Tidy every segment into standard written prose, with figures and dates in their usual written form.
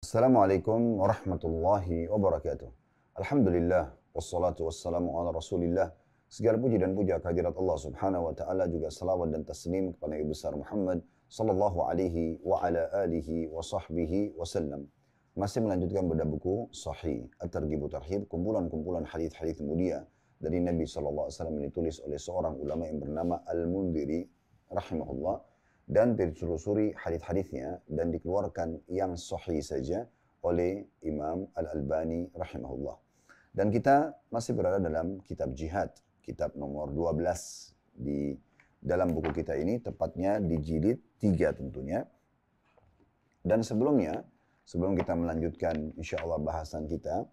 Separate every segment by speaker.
Speaker 1: Assalamualaikum warahmatullahi wabarakatuh. Alhamdulillah, wassalatu wassalamu ala rasulillah. Segala puji dan puja kehadirat Allah subhanahu wa ta'ala, juga salawat dan taslim kepada Nabi besar Muhammad sallallahu alaihi wa ala alihi wa sahbihi wasallam. Masih melanjutkan bedah buku Sahih At-Targhib Tarhib, kumpulan-kumpulan hadis-hadis mulia dari Nabi sallallahu alaihi wasallam, yang ditulis oleh seorang ulama yang bernama Al-Mundhiri rahimahullah, dan ditelusuri hadis-hadisnya dan dikeluarkan yang sahih saja oleh Imam Al-Albani rahimahullah. Dan kita masih berada dalam kitab jihad, kitab nomor 12 di dalam buku kita ini, tepatnya di jilid 3 tentunya. Dan sebelumnya, sebelum kita melanjutkan insya Allah bahasan kita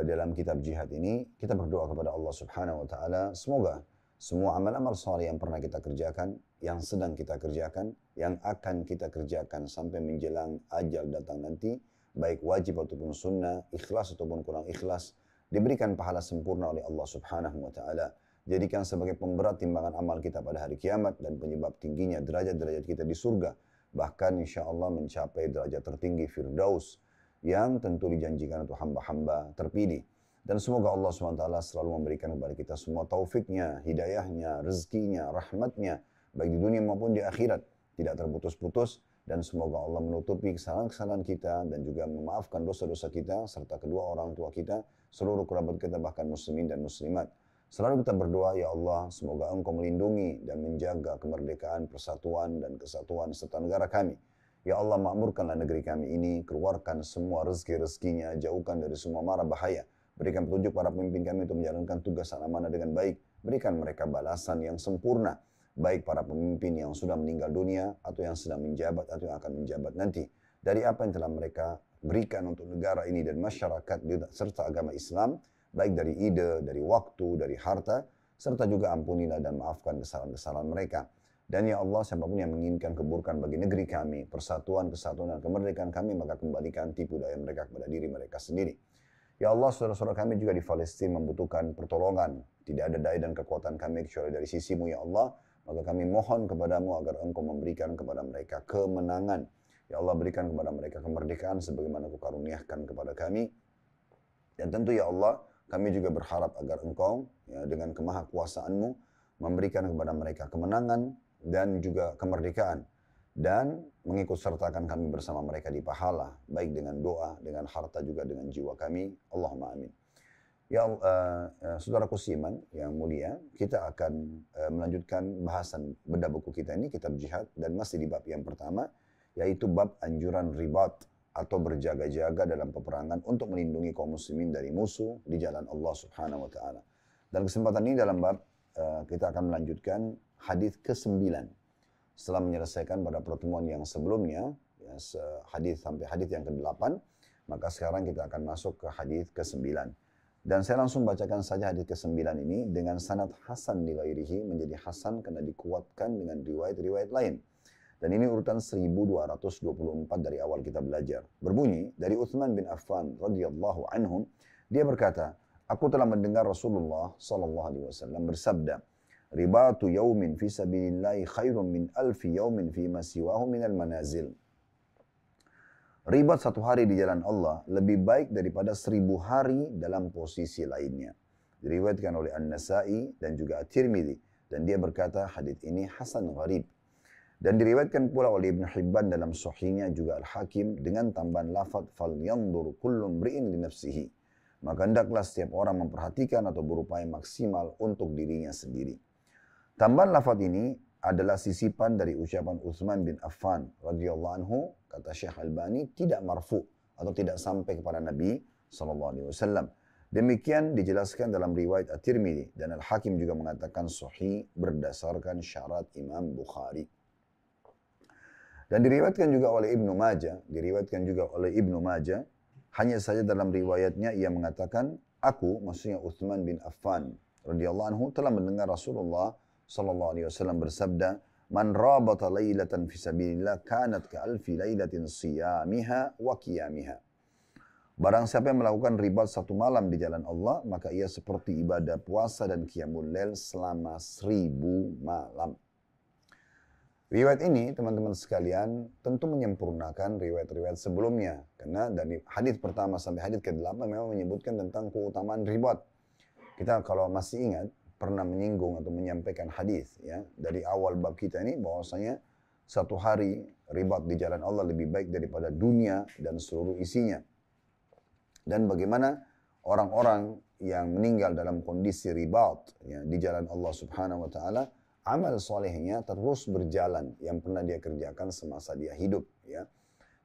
Speaker 1: dalam kitab jihad ini, kita berdoa kepada Allah subhanahu wa ta'ala, semoga semua amal-amal saleh yang pernah kita kerjakan, yang sedang kita kerjakan, yang akan kita kerjakan sampai menjelang ajal datang nanti, baik wajib ataupun sunnah, ikhlas ataupun kurang ikhlas, diberikan pahala sempurna oleh Allah subhanahu wa ta'ala. Jadikan sebagai pemberat timbangan amal kita pada hari kiamat dan penyebab tingginya derajat-derajat kita di surga. Bahkan insya Allah mencapai derajat tertinggi Firdaus, yang tentu dijanjikan untuk hamba-hamba terpilih. Dan semoga Allah SWT selalu memberikan kepada kita semua taufiknya, hidayahnya, rezekinya, rahmatnya, baik di dunia maupun di akhirat, tidak terputus-putus. Dan semoga Allah menutupi kesalahan-kesalahan kita dan juga memaafkan dosa-dosa kita, serta kedua orang tua kita, seluruh kerabat kita, bahkan muslimin dan muslimat. Selalu kita berdoa, ya Allah, semoga Engkau melindungi dan menjaga kemerdekaan, persatuan, dan kesatuan serta negara kami. Ya Allah, makmurkanlah negeri kami ini, keluarkan semua rezeki-rezekinya, jauhkan dari semua mara bahaya. Berikan petunjuk para pemimpin kami untuk menjalankan tugas amanah dengan baik. Berikan mereka balasan yang sempurna, baik para pemimpin yang sudah meninggal dunia, atau yang sedang menjabat, atau yang akan menjabat nanti, dari apa yang telah mereka berikan untuk negara ini dan masyarakat serta agama Islam, baik dari ide, dari waktu, dari harta, serta juga ampunilah dan maafkan kesalahan-kesalahan mereka. Dan ya Allah, siapapun yang menginginkan keburukan bagi negeri kami, persatuan, kesatuan, dan kemerdekaan kami, maka kembalikan tipu daya mereka kepada diri mereka sendiri. Ya Allah, saudara-saudara kami juga di Palestina membutuhkan pertolongan. Tidak ada daya dan kekuatan kami kecuali dari sisimu, ya Allah. Maka kami mohon kepadamu agar Engkau memberikan kepada mereka kemenangan. Ya Allah, berikan kepada mereka kemerdekaan sebagaimana Kau karuniakan kepada kami. Dan tentu ya Allah, kami juga berharap agar Engkau ya, dengan kemahakuasaan-Mu memberikan kepada mereka kemenangan dan juga kemerdekaan. Dan mengikut sertakan kami bersama mereka di pahala, baik dengan doa, dengan harta, juga dengan jiwa kami. Allahumma amin. Ya saudaraku Siman yang mulia, kita akan melanjutkan bahasan bedah buku kita ini, kitab jihad, dan masih di bab yang pertama, yaitu bab anjuran ribat atau berjaga-jaga dalam peperangan untuk melindungi kaum muslimin dari musuh di jalan Allah subhanahu wa ta'ala. Dalam kesempatan ini, dalam bab kita akan melanjutkan hadis ke-9. Setelah menyelesaikan pada pertemuan yang sebelumnya, ya, hadis sampai hadis yang ke-8, maka sekarang kita akan masuk ke hadis ke-9. Dan saya langsung bacakan saja hadis ke-9 ini dengan sanad hasan li ghairihi, menjadi hasan karena dikuatkan dengan riwayat-riwayat lain. Dan ini urutan 1224 dari awal kita belajar. Berbunyi dari Utsman bin Affan radhiyallahu anhu, dia berkata, aku telah mendengar Rasulullah sallallahu alaihi wasallam bersabda, ribatu yaumin fi sabilillahi khairun min alfi yaumin fi ma siwahu minal manazil. Ribat satu hari di jalan Allah lebih baik daripada 1000 hari dalam posisi lainnya. Diriwayatkan oleh An-Nasai dan juga At-Tirmidzi, dan dia berkata hadis ini hasan gharib. Dan diriwayatkan pula oleh Ibn Hibban dalam sahihnya, juga Al-Hakim dengan tambahan lafaz falyanzur kullu mri'in li nafsihi. Maka hendaklah setiap orang memperhatikan atau berupaya maksimal untuk dirinya sendiri. Tambahan lafaz ini adalah sisipan dari ucapan Utsman bin Affan radhiyallahu anhu, kata Syekh Albani, tidak marfu atau tidak sampai kepada Nabi sallallahu alaihi wasallam. Demikian dijelaskan dalam riwayat At-Tirmidzi, dan Al-Hakim juga mengatakan sahih berdasarkan syarat Imam Bukhari. Dan diriwayatkan juga oleh Ibnu Majah, hanya saja dalam riwayatnya ia mengatakan, aku, maksudnya Utsman bin Affan radhiyallahu anhu, telah mendengar Rasulullah sallallahu alaihi wasallam bersabda, man rabata lailatan fi sabilillah kanat ka alfi lailatin siyamiha wa qiyamiha. Barang siapa yang melakukan ribat satu malam di jalan Allah, maka ia seperti ibadah puasa dan qiyamul lail selama 1000 malam. Riwayat ini teman-teman sekalian tentu menyempurnakan riwayat-riwayat sebelumnya. Karena dari hadis pertama sampai hadis ke-8 memang menyebutkan tentang keutamaan ribat. Kita kalau masih ingat pernah menyinggung atau menyampaikan hadis ya dari awal bab kita ini bahwasanya satu hari ribat di jalan Allah lebih baik daripada dunia dan seluruh isinya. Dan bagaimana orang-orang yang meninggal dalam kondisi ribat ya, di jalan Allah Subhanahu wa taala, amal solehnya terus berjalan yang pernah dia kerjakan semasa dia hidup ya.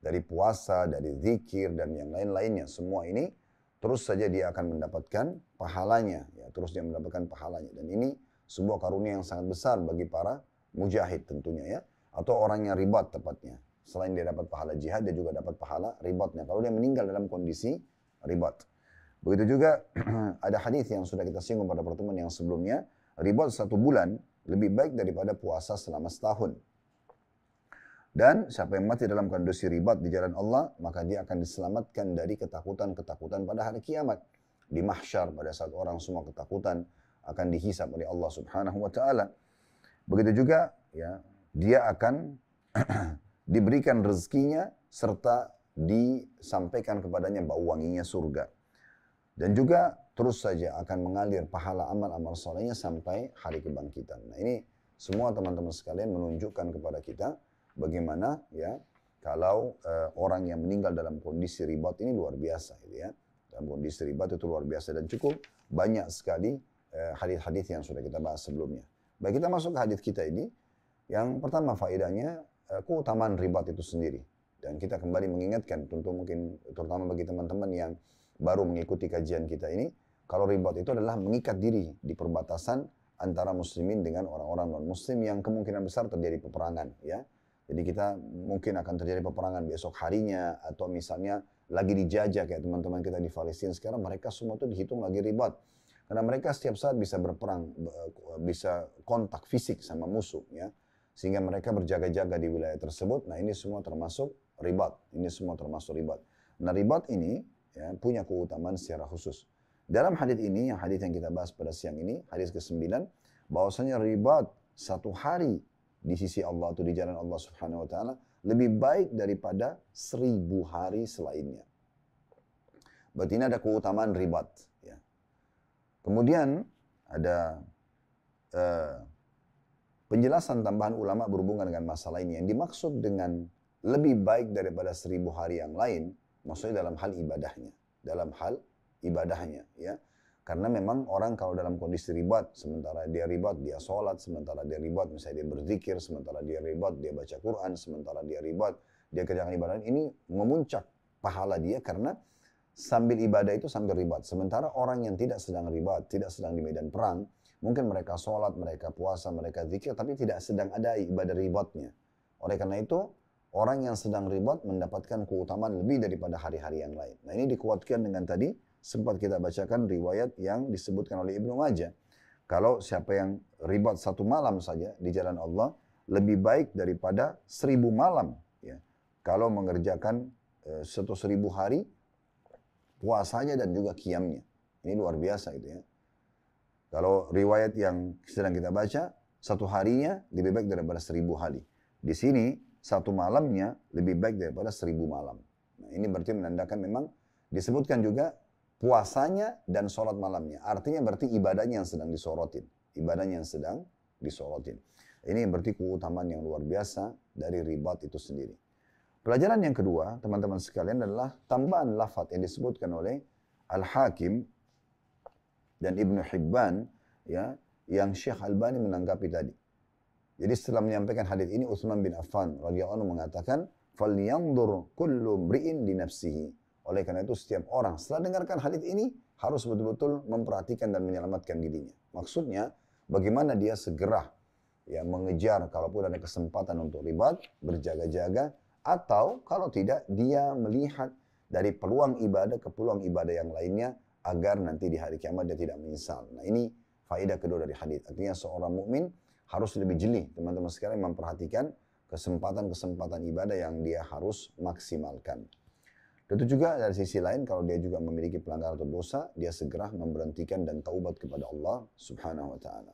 Speaker 1: Dari puasa, dari zikir dan yang lain-lainnya, semua ini terus saja dia akan mendapatkan pahalanya ya, terus dia mendapatkan pahalanya. Dan ini sebuah karunia yang sangat besar bagi para mujahid tentunya ya, atau orang yang ribat tepatnya. Selain dia dapat pahala jihad, dia juga dapat pahala ribatnya kalau dia meninggal dalam kondisi ribat. Begitu juga ada hadis yang sudah kita singgung pada pertemuan yang sebelumnya, ribat 1 bulan lebih baik daripada puasa selama setahun. Dan siapa yang mati dalam kondisi ribat di jalan Allah, maka dia akan diselamatkan dari ketakutan-ketakutan pada hari kiamat. Di mahsyar pada saat orang semua ketakutan akan dihisab oleh Allah Subhanahu wa taala. Begitu juga ya, dia akan diberikan rezekinya serta disampaikan kepadanya bau wanginya surga. Dan juga terus saja akan mengalir pahala amal-amal solehnya sampai hari kebangkitan. Nah ini semua teman-teman sekalian menunjukkan kepada kita bagaimana ya kalau orang yang meninggal dalam kondisi ribat ini luar biasa gitu ya. Dalam kondisi ribat itu luar biasa dan cukup banyak sekali hadis-hadis yang sudah kita bahas sebelumnya. Baik, kita masuk ke hadis kita ini. Yang pertama faedahnya keutamaan ribat itu sendiri. Dan kita kembali mengingatkan tentu mungkin terutama bagi teman-teman yang baru mengikuti kajian kita ini, kalau ribat itu adalah mengikat diri di perbatasan antara muslimin dengan orang-orang non-muslim yang kemungkinan besar terjadi peperangan ya. Jadi kita mungkin akan terjadi peperangan besok harinya atau misalnya lagi dijajah kayak teman-teman kita di Palestina sekarang, mereka semua itu dihitung lagi ribat. Karena mereka setiap saat bisa berperang, bisa kontak fisik sama musuh ya. Sehingga mereka berjaga-jaga di wilayah tersebut. Nah ini semua termasuk ribat. Ini semua termasuk ribat. Nah ribat ini ya, punya keutamaan secara khusus. Dalam hadis ini, yang hadis yang kita bahas pada siang ini, hadis ke-9, bahwasanya ribat 1 hari di sisi Allah atau di jalan Allah Subhanahu wa taala lebih baik daripada 1000 hari selainnya. Berarti ini ada keutamaan ribat ya. Kemudian ada penjelasan tambahan ulama berhubungan dengan masalah ini. Yang dimaksud dengan lebih baik daripada 1000 hari yang lain, maksudnya dalam hal ibadahnya. Dalam hal ibadahnya ya. Karena memang orang kalau dalam kondisi ribat, sementara dia ribat, dia sholat, sementara dia ribat, misalnya dia berzikir, sementara dia ribat, dia baca Quran, sementara dia ribat, dia kerjakan ibadah, ini memuncak pahala dia karena sambil ibadah itu sambil ribat. Sementara orang yang tidak sedang ribat, tidak sedang di medan perang, mungkin mereka sholat, mereka puasa, mereka zikir, tapi tidak sedang ada ibadah ribatnya. Oleh karena itu, orang yang sedang ribat mendapatkan keutamaan lebih daripada hari-hari yang lain. Nah ini dikuatkan dengan tadi, sempat kita bacakan riwayat yang disebutkan oleh Ibnu Majah. Kalau siapa yang ribat 1 malam saja di jalan Allah, lebih baik daripada 1000 malam. Ya. Kalau mengerjakan 1000 hari, puasanya dan juga qiyamnya. Ini luar biasa itu ya. Kalau riwayat yang sedang kita baca, 1 harinya lebih baik daripada 1000 hari. Di sini 1 malamnya lebih baik daripada 1000 malam. Nah, ini berarti menandakan memang disebutkan juga puasanya dan sholat malamnya. Artinya berarti ibadahnya yang sedang disorotin. Ibadahnya yang sedang disorotin. Ini berarti keutamaan yang luar biasa dari ribat itu sendiri. Pelajaran yang kedua, teman-teman sekalian, adalah tambahan lafaz yang disebutkan oleh Al-Hakim dan Ibnu Hibban ya, yang Syekh Albani menanggapi tadi. Jadi setelah menyampaikan hadis ini, Utsman bin Affan radhiyallahu anhu mengatakan, "Falyanzur kullu mri'in li nafsihi." Oleh karena itu setiap orang setelah dengarkan hadis ini harus betul-betul memperhatikan dan menyelamatkan dirinya. Maksudnya bagaimana dia segera ya mengejar kalaupun ada kesempatan untuk ribat, berjaga-jaga, atau kalau tidak dia melihat dari peluang ibadah ke peluang ibadah yang lainnya agar nanti di hari kiamat dia tidak menyesal. Nah ini faedah kedua dari hadis. Artinya seorang mukmin harus lebih jeli, teman-teman sekalian, memperhatikan kesempatan-kesempatan ibadah yang dia harus maksimalkan. Tentu juga dari sisi lain, kalau dia juga memiliki pelanggaran atau dosa, dia segera memberhentikan dan taubat kepada Allah Subhanahu wa ta'ala.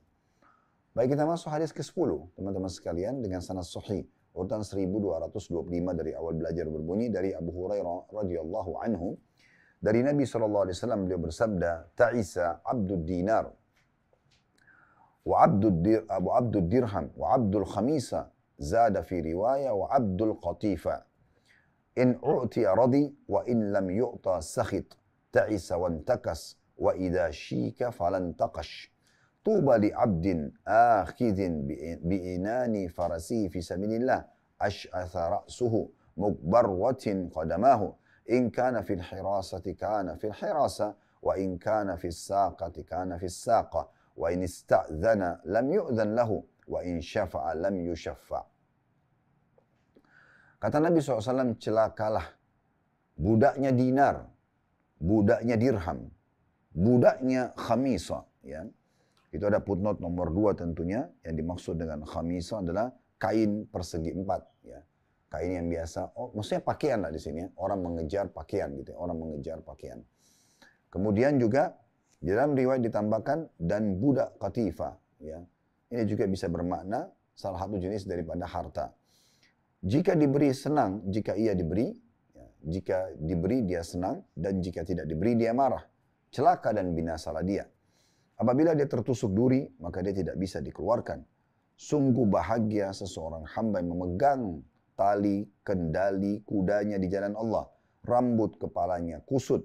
Speaker 1: Baik, kita masuk hadis ke-10, teman-teman sekalian, dengan sanad sahih. Urutan 1225 dari awal belajar berbunyi dari Abu Hurairah radhiyallahu anhu. Dari Nabi SAW beliau bersabda, Ta'isa abdud dinar, wa abdud dirham, wa abdul khamisa, zada fi riwayah, wa abdul qatifa. In u'tiya radi, wa in lam yu'ta sakhit, ta'isa wantakas, wa idha shika falan taqash. طوبى لعبد آخذ بإنان فرسه في سبيل الله أشعث رأسه مغبروة قدماه إن كان في الحراسة كان في الحراسة وإن كان في الساقة كان في الساقة وإن استأذن لم يؤذن له وإن شفع لم يشفع. Kata Nabi SAW, celakalah budaknya dinar, budaknya dirham, budaknya khamisa, ya. Itu ada footnote nomor 2 tentunya, yang dimaksud dengan khamisah adalah kain persegi 4. Ya. Kain yang biasa, maksudnya pakaian lah di sini ya. Orang mengejar pakaian gitu ya, orang mengejar pakaian. Kemudian juga di dalam riwayat ditambahkan dan budak qatifa. Ya. Ini juga bisa bermakna salah satu jenis daripada harta. Jika diberi senang, jika ia diberi, ya. Jika diberi dia senang, dan jika tidak diberi dia marah. Celaka dan binasalah dia. Apabila dia tertusuk duri, maka dia tidak bisa dikeluarkan. Sungguh bahagia seseorang hamba yang memegang tali kendali kudanya di jalan Allah. Rambut kepalanya kusut,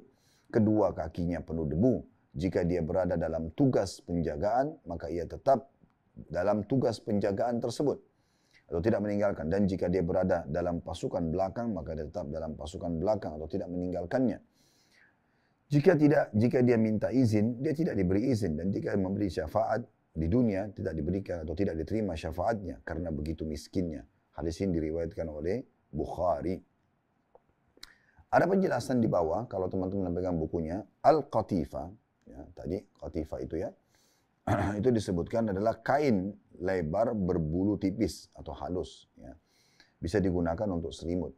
Speaker 1: kedua kakinya penuh debu. Jika dia berada dalam tugas penjagaan, maka ia tetap dalam tugas penjagaan tersebut, atau tidak meninggalkan. Dan jika dia berada dalam pasukan belakang, maka dia tetap dalam pasukan belakang atau tidak meninggalkannya. Jika dia minta izin, dia tidak diberi izin. Dan jika memberi syafaat di dunia, tidak diberikan atau tidak diterima syafaatnya karena begitu miskinnya. Hadis ini diriwayatkan oleh Bukhari. Ada penjelasan di bawah, kalau teman-teman pegang bukunya, Al-Qatifa, ya, tadi Qatifa itu ya, itu disebutkan adalah kain lebar berbulu tipis atau halus. Ya. Bisa digunakan untuk selimut.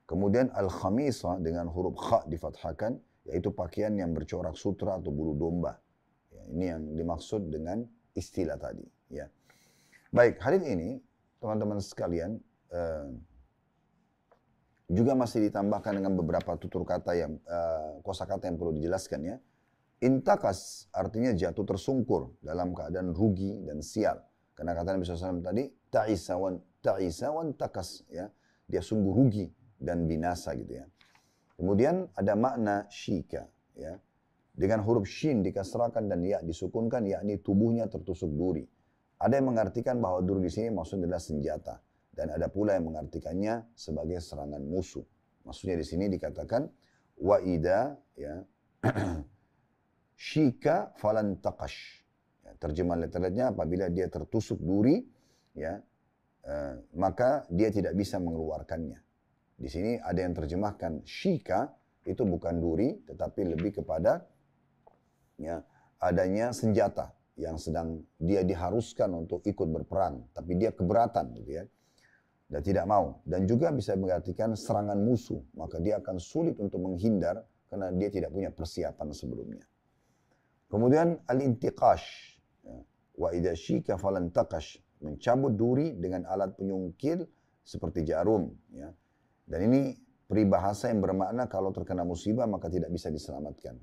Speaker 1: Kemudian Al-Khamisah dengan huruf kha difathahkan, yaitu pakaian yang bercorak sutra atau bulu domba. Ya, ini yang dimaksud dengan istilah tadi. Ya. Baik, hadis ini teman-teman sekalian juga masih ditambahkan dengan beberapa tutur kata yang kosakata yang perlu dijelaskan ya. Intakas artinya jatuh tersungkur dalam keadaan rugi dan sial. Karena kata Nabi SAW tadi, ta'isa wan takas, ya. Dia sungguh rugi dan binasa gitu ya. Kemudian ada makna syika, ya. Dengan huruf shin dikasrakan dan ya disukunkan, yakni tubuhnya tertusuk duri. Ada yang mengartikan bahwa duri di sini maksudnya adalah senjata, dan ada pula yang mengartikannya sebagai serangan musuh. Maksudnya di sini dikatakan waida, ya, syika falan taqash. Ya, terjemahan letternya apabila dia tertusuk duri, ya, maka dia tidak bisa mengeluarkannya. Di sini ada yang terjemahkan syika itu bukan duri, tetapi lebih kepada ya, adanya senjata yang sedang dia diharuskan untuk ikut berperang, tapi dia keberatan gitu ya, dan tidak mau. Dan juga bisa mengartikan serangan musuh, maka dia akan sulit untuk menghindar karena dia tidak punya persiapan sebelumnya. Kemudian al-intiqash, ya, wa idza syika falan taqash, mencabut duri dengan alat penyungkil seperti jarum, ya. Dan ini peribahasa yang bermakna kalau terkena musibah maka tidak bisa diselamatkan.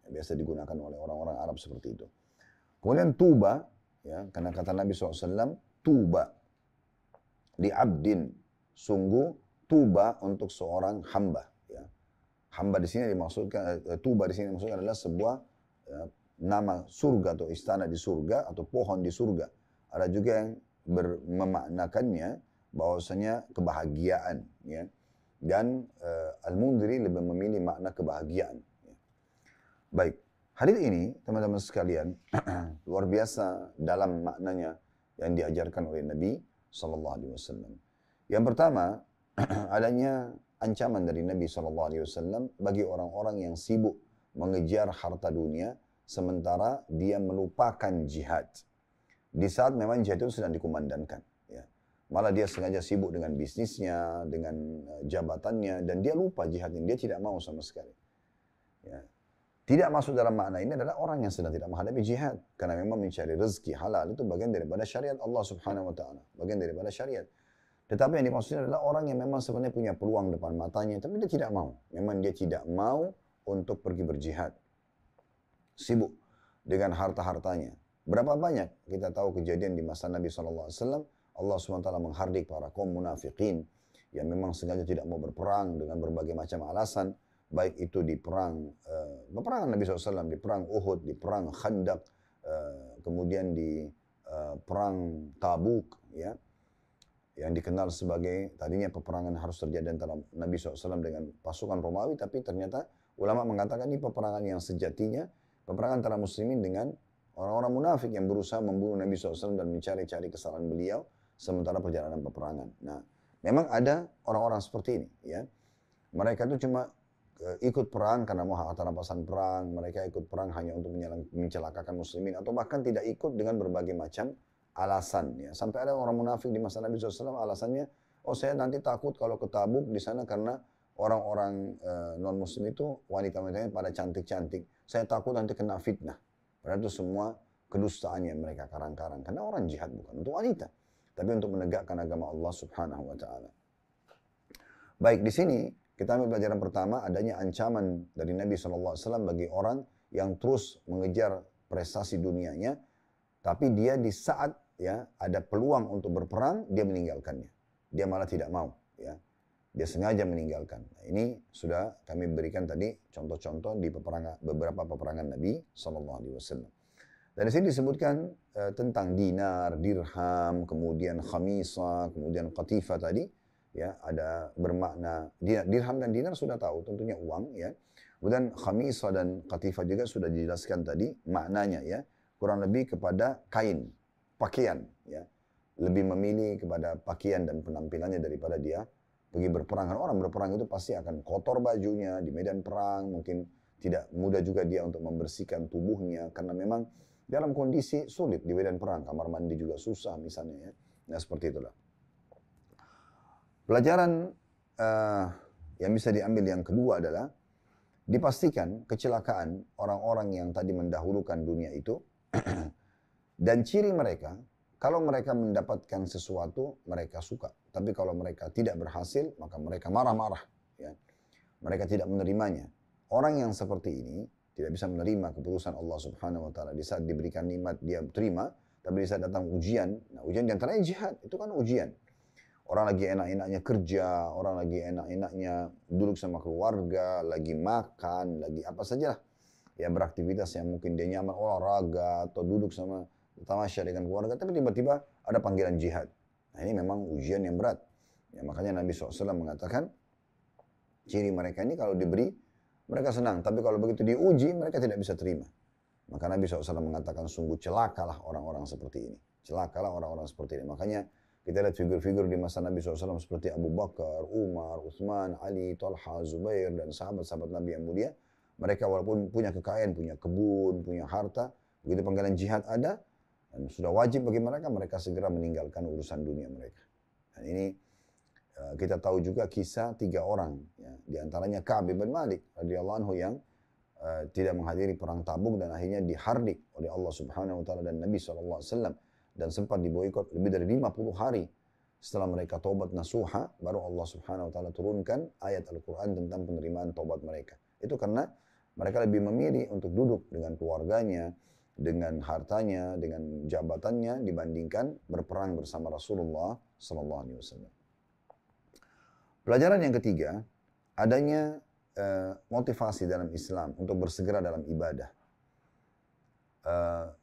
Speaker 1: Biasa digunakan oleh orang-orang Arab seperti itu. Kemudian tuba, ya, karena kata Nabi SAW, tuba li abdin, sungguh tuba untuk seorang hamba. Ya. Hamba di sini dimaksudkan, tuba di sini dimaksudkan adalah sebuah nama surga atau istana di surga atau pohon di surga. Ada juga yang memaknakannya bahwasanya kebahagiaan, ya. Dan Al-Mundhiri lebih memilih makna kebahagiaan. Ya. Baik, hadis ini teman-teman sekalian luar biasa dalam maknanya yang diajarkan oleh Nabi Sallallahu Alaihi Wasallam. Yang pertama, adanya ancaman dari Nabi Sallallahu Alaihi Wasallam bagi orang-orang yang sibuk mengejar harta dunia sementara dia melupakan jihad. Di saat memang jihad itu sedang dikumandangkan. Malah dia sengaja sibuk dengan bisnisnya, dengan jabatannya, dan dia lupa jihad ini. Dia tidak mau sama sekali. Ya. Tidak masuk dalam makna ini adalah orang yang sedang tidak menghadapi jihad. Karena memang mencari rezeki halal itu bagian daripada syariat Allah subhanahu wa ta'ala. Bagian daripada syariat. Tetapi yang dimaksudnya adalah orang yang memang sebenarnya punya peluang depan matanya, tapi dia tidak mau. Memang dia tidak mau untuk pergi berjihad. Sibuk dengan harta-hartanya. Berapa banyak kita tahu kejadian di masa Nabi SAW, Allah SWT menghardik para kaum munafikin yang memang sengaja tidak mau berperang dengan berbagai macam alasan, baik itu di peperangan Nabi SAW, di perang Uhud, di perang Khandaq, kemudian di perang Tabuk, ya, yang dikenal sebagai tadinya peperangan harus terjadi antara Nabi SAW dengan pasukan Romawi, tapi ternyata ulama mengatakan ini peperangan yang sejatinya peperangan antara muslimin dengan orang-orang munafik yang berusaha membunuh Nabi SAW dan mencari-cari kesalahan beliau sementara perjalanan peperangan. Nah, memang ada orang-orang seperti ini, ya. Mereka itu cuma ikut perang karena mau harta rampasan perang, mereka ikut perang hanya untuk mencelakakan muslimin, atau bahkan tidak ikut dengan berbagai macam alasan. Ya. Sampai ada orang munafik di masa Nabi SAW alasannya, oh saya nanti takut kalau ke Tabuk di sana karena orang-orang non-muslim itu wanita-wanitanya pada cantik-cantik. Saya takut nanti kena fitnah. Padahal itu semua kedustaan yang mereka karang-karang. Karena orang jihad bukan untuk wanita, tapi untuk menegakkan agama Allah Subhanahu wa Ta'ala. Baik, di sini kita ambil pelajaran pertama, adanya ancaman dari Nabi SAW bagi orang yang terus mengejar prestasi dunianya, tapi dia di saat ya ada peluang untuk berperang, dia meninggalkannya. Dia malah tidak mau, ya. Dia sengaja meninggalkan. Nah, ini sudah kami berikan tadi contoh-contoh di beberapa peperangan Nabi SAW. Dan di sini disebutkan tentang dinar, dirham, kemudian khamisah, kemudian qatifah tadi. Ya, ada bermakna dirham dan dinar sudah tahu, tentunya uang, ya. Kemudian khamisah dan qatifah juga sudah dijelaskan tadi maknanya, ya. Kurang lebih kepada kain, pakaian, ya. Lebih memilih kepada pakaian dan penampilannya daripada dia pergi berperang. Karena orang berperang itu pasti akan kotor bajunya di medan perang, mungkin tidak mudah juga dia untuk membersihkan tubuhnya karena memang dalam kondisi sulit di medan perang, kamar mandi juga susah misalnya, ya. Nah, seperti itulah. Pelajaran yang bisa diambil yang kedua adalah dipastikan kecelakaan orang-orang yang tadi mendahulukan dunia itu dan ciri mereka, kalau mereka mendapatkan sesuatu mereka suka, tapi kalau mereka tidak berhasil maka mereka marah-marah, ya. Mereka tidak menerimanya. Orang yang seperti ini tidak bisa menerima keputusan Allah Subhanahu wa Ta'ala. Di saat diberikan nikmat dia terima, tapi di saat datang ujian, nah ujian diantaranya jihad, itu kan ujian. Orang lagi enak-enaknya kerja, orang lagi enak-enaknya duduk sama keluarga, lagi makan, lagi apa saja lah. Ya, beraktivitas yang mungkin dia nyaman, olahraga, atau duduk sama tamasya dengan keluarga, tapi tiba-tiba ada panggilan jihad. Nah, ini memang ujian yang berat. Ya, makanya Nabi SAW mengatakan, ciri mereka ini kalau diberi, mereka senang. Tapi kalau begitu diuji, mereka tidak bisa terima. Maka Nabi SAW mengatakan, sungguh celakalah orang-orang seperti ini. Celakalah orang-orang seperti ini. Makanya, kita lihat figur-figur di masa Nabi SAW seperti Abu Bakar, Umar, Uthman, Ali, Talha, Zubair, dan sahabat-sahabat Nabi yang mulia. Mereka walaupun punya kekayaan, punya kebun, punya harta, begitu panggilan jihad ada, dan sudah wajib bagi mereka, mereka segera meninggalkan urusan dunia mereka. Dan ini kita tahu juga kisah 3 orang, ya, di antaranya Ka'ab bin Malik radhiyallahu anhu yang tidak menghadiri perang Tabuk dan akhirnya dihardik oleh Allah Subhanahu wa Ta'ala dan Nabi SAW. Dan sempat diboikot lebih dari 50 hari. Setelah mereka taubat nasuha, baru Allah Subhanahu wa Ta'ala turunkan ayat Al-Quran tentang penerimaan taubat mereka. Itu karena mereka lebih memilih untuk duduk dengan keluarganya, dengan hartanya, dengan jabatannya dibandingkan berperang bersama Rasulullah SAW. Pelajaran yang ketiga, adanya motivasi dalam Islam untuk bersegera dalam ibadah.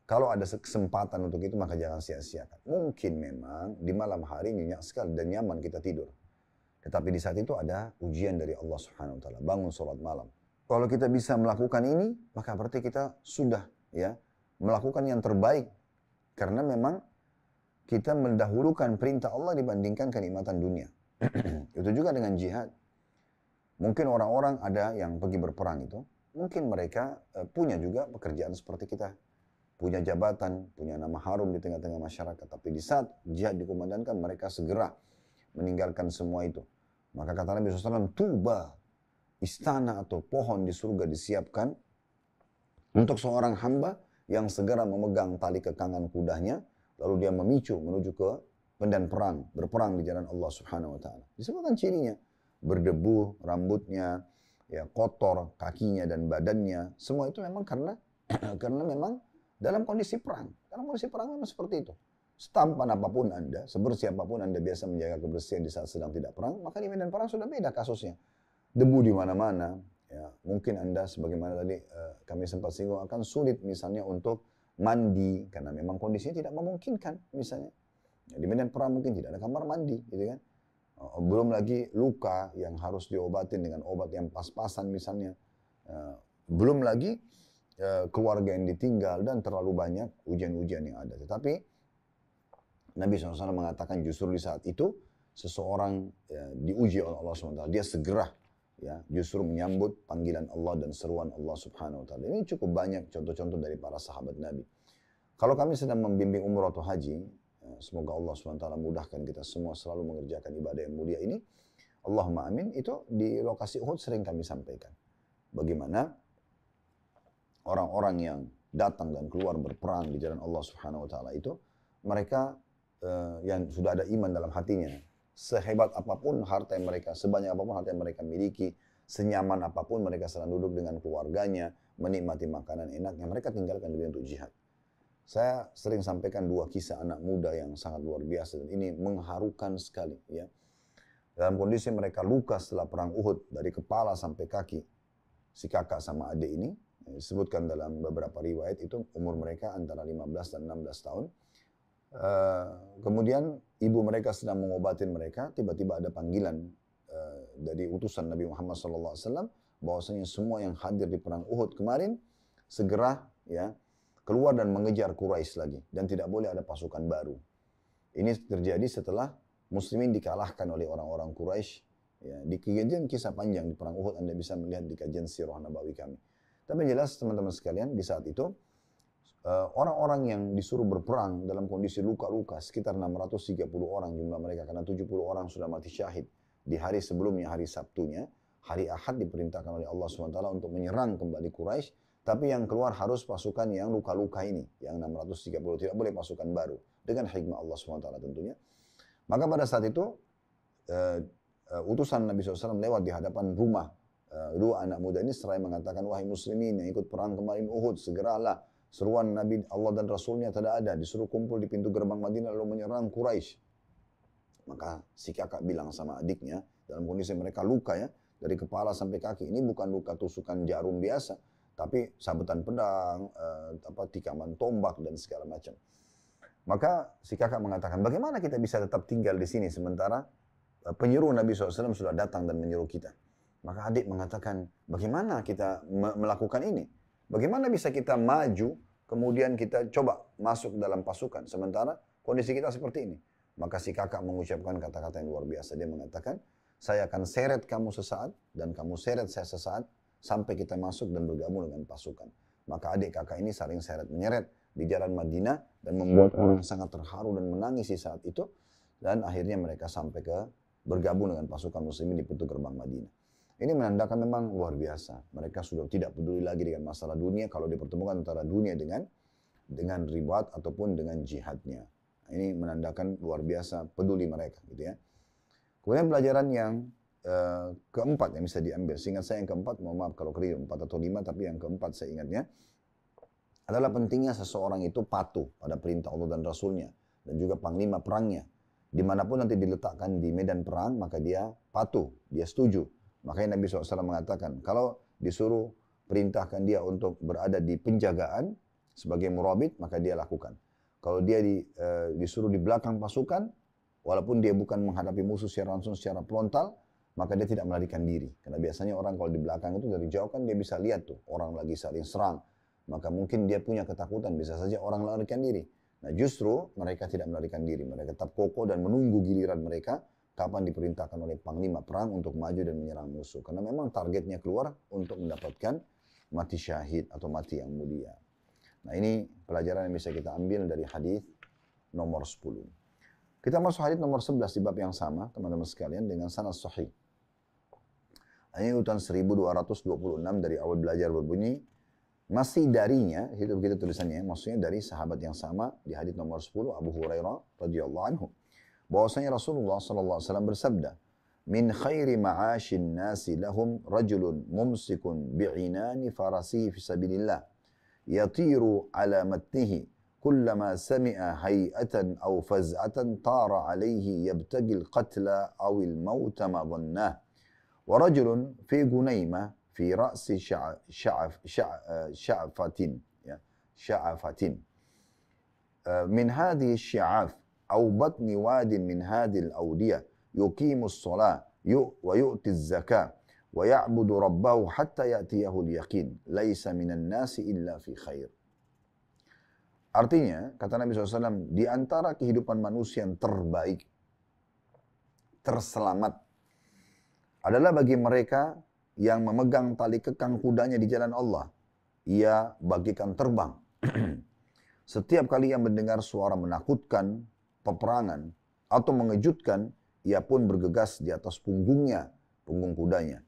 Speaker 1: Kalau ada kesempatan untuk itu maka jangan sia-siakan. Mungkin memang di malam hari nyenyak sekali dan nyaman kita tidur. Tetapi di saat itu ada ujian dari Allah Subhanahu wa Ta'ala. Bangun sholat malam. Kalau kita bisa melakukan ini, maka berarti kita sudah, ya, melakukan yang terbaik. Karena memang kita mendahulukan perintah Allah dibandingkan kenikmatan dunia. Itu juga dengan jihad. Mungkin orang-orang ada yang pergi berperang itu, mungkin mereka punya juga pekerjaan seperti kita. Punya jabatan, punya nama harum di tengah-tengah masyarakat. Tapi di saat jihad dikumandangkan, mereka segera meninggalkan semua itu. Maka kata Nabi SAW, tuba, istana atau pohon di surga disiapkan Untuk seorang hamba yang segera memegang tali kekangan kudanya, lalu dia memicu menuju ke medan perang, berperang di jalan Allah Subhanahu wa taala. Disebutkan cirinya, berdebu rambutnya, ya kotor kakinya dan badannya, semua itu memang karena karena memang dalam kondisi perang. Dalam kondisi perang memang seperti itu. Setampan apapun Anda, sebersih apapun Anda biasa menjaga kebersihan di saat sedang tidak perang, maka di medan perang sudah beda kasusnya. Debu di mana-mana, ya mungkin Anda sebagaimana tadi kami sempat singgung akan sulit misalnya untuk mandi karena memang kondisinya tidak memungkinkan misalnya. Ya, di medan perang mungkin tidak ada kamar mandi, gitu kan. Belum lagi luka yang harus diobatin dengan obat yang pas-pasan misalnya. Belum lagi keluarga yang ditinggal dan terlalu banyak ujian-ujian yang ada. Tetapi Nabi SAW mengatakan justru di saat itu seseorang diuji oleh Allah SWT. Dia segera ya justru menyambut panggilan Allah dan seruan Allah Subhanahu Wa Taala. Ini cukup banyak contoh-contoh dari para sahabat Nabi. Kalau kami sedang membimbing umroh atau haji, semoga Allah SWT mudahkan kita semua selalu mengerjakan ibadah yang mulia ini. Allahumma amin. Itu di lokasi Uhud sering kami sampaikan. Bagaimana orang-orang yang datang dan keluar berperang di jalan Allah Subhanahu Wa Taala itu, mereka yang sudah ada iman dalam hatinya, sehebat apapun harta yang mereka, sebanyak apapun harta yang mereka miliki, senyaman apapun mereka sedang duduk dengan keluarganya, menikmati makanan enaknya, mereka tinggalkan dunia untuk jihad. Saya sering sampaikan dua kisah anak muda yang sangat luar biasa dan ini mengharukan sekali. Ya. Dalam kondisi mereka luka setelah perang Uhud dari kepala sampai kaki, si kakak sama adik ini disebutkan dalam beberapa riwayat itu umur mereka antara 15 dan 16 tahun. Kemudian ibu mereka sedang mengobatin mereka, tiba-tiba ada panggilan dari utusan Nabi Muhammad SAW bahwasanya semua yang hadir di perang Uhud kemarin segera ya keluar dan mengejar Quraisy lagi dan tidak boleh ada pasukan baru. Ini terjadi setelah Muslimin dikalahkan oleh orang-orang Quraisy. Ya, di kajian kisah panjang di perang Uhud Anda bisa melihat di kajian Sirah Nabawi kami. Tapi jelas teman-teman sekalian di saat itu orang-orang yang disuruh berperang dalam kondisi luka-luka sekitar 630 orang jumlah mereka karena 70 orang sudah mati syahid di hari sebelumnya, hari Sabtunya. Hari Ahad diperintahkan oleh Allah SWT untuk menyerang kembali Quraisy, tapi yang keluar harus pasukan yang luka-luka ini, yang 630, tidak boleh pasukan baru dengan hikmah Allah SWT tentunya. Maka pada saat itu utusan Nabi SAW lewat di hadapan rumah dua anak muda ini seraya mengatakan, wahai muslimin yang ikut perang kemarin Uhud, segeralah. Seruan Nabi Allah dan Rasulnya tidak ada. Disuruh kumpul di pintu gerbang Madinah lalu menyerang Quraisy. Maka si kakak bilang sama adiknya, dalam kondisi mereka luka ya, dari kepala sampai kaki. Ini bukan luka tusukan jarum biasa, tapi sabetan pedang, tikaman tombak dan segala macam. Maka si kakak mengatakan, bagaimana kita bisa tetap tinggal di sini sementara penyuruh Nabi SAW sudah datang dan menyuruh kita. Maka adik mengatakan, bagaimana kita melakukan ini? Bagaimana bisa kita maju, kemudian kita coba masuk dalam pasukan, sementara kondisi kita seperti ini. Maka si kakak mengucapkan kata-kata yang luar biasa. Dia mengatakan, saya akan seret kamu sesaat, dan kamu seret saya sesaat, sampai kita masuk dan bergabung dengan pasukan. Maka adik kakak ini saling seret menyeret di jalan Madinah, dan membuat orang sangat terharu dan menangis di saat itu. Dan akhirnya mereka sampai ke bergabung dengan pasukan muslimin di pintu gerbang Madinah. Ini menandakan memang luar biasa. Mereka sudah tidak peduli lagi dengan masalah dunia kalau dipertemukan antara dunia dengan ribat ataupun dengan jihadnya. Ini menandakan luar biasa peduli mereka, gitu ya. Kemudian pelajaran yang keempat yang bisa diambil. Seingat saya yang keempat, mohon maaf kalau keliru 4 atau 5, tapi yang keempat saya ingatnya adalah pentingnya seseorang itu patuh pada perintah Allah dan Rasulnya dan juga panglima perangnya. Dimanapun nanti diletakkan di medan perang, maka dia patuh, dia setuju. Makanya Nabi SAW mengatakan, kalau disuruh perintahkan dia untuk berada di penjagaan sebagai murabit, maka dia lakukan. Kalau dia disuruh di belakang pasukan, walaupun dia bukan menghadapi musuh secara langsung, secara frontal, maka dia tidak melarikan diri. Karena biasanya orang kalau di belakang itu dari jauh kan dia bisa lihat tuh, orang lagi saling serang. Maka mungkin dia punya ketakutan, bisa saja orang melarikan diri. Nah justru mereka tidak melarikan diri, mereka tetap kokoh dan menunggu giliran mereka, kapan diperintahkan oleh panglima perang untuk maju dan menyerang musuh. Karena memang targetnya keluar untuk mendapatkan mati syahid atau mati yang mulia. Nah ini pelajaran yang bisa kita ambil dari hadis nomor 10. Kita masuk hadis nomor 11 di bab yang sama, teman-teman sekalian, dengan sanad sahih. Ini urutan 1226 dari awal belajar berbunyi, Masih darinya, itu begitu tulisannya, maksudnya dari sahabat yang sama di hadis nomor 10 Abu Hurairah radhiyallahu anhu. Bahwasanya Rasulullah sallallahu alaihi wasallam bersabda, "Min khairi ma'asyin nasi lahum rajulun mumsikun bi'inani farasihi fi sabilillah, yatiru ala matnihi kullama sami'a hay'atan aw faz'atan tara alaihi yabtagi al-qatla aw al-mauta ma dhannah. Wa rajulun fi gunaimah في رأس شعفة شعفة من هذه الشعاف أو بطن واد من هذه الأودية يقيم الصلاة ويؤتي الزكاة ويعبد ربه حتى يأتيه اليقين ليس من الناس إلا في خير." Artinya, kata Nabi SAW, di antara kehidupan manusia yang terbaik, terselamat, adalah bagi mereka yang memegang tali kekang kudanya di jalan Allah. Ia bagikan terbang. Setiap kali ia mendengar suara menakutkan, peperangan, atau mengejutkan, ia pun bergegas di atas punggungnya, punggung kudanya.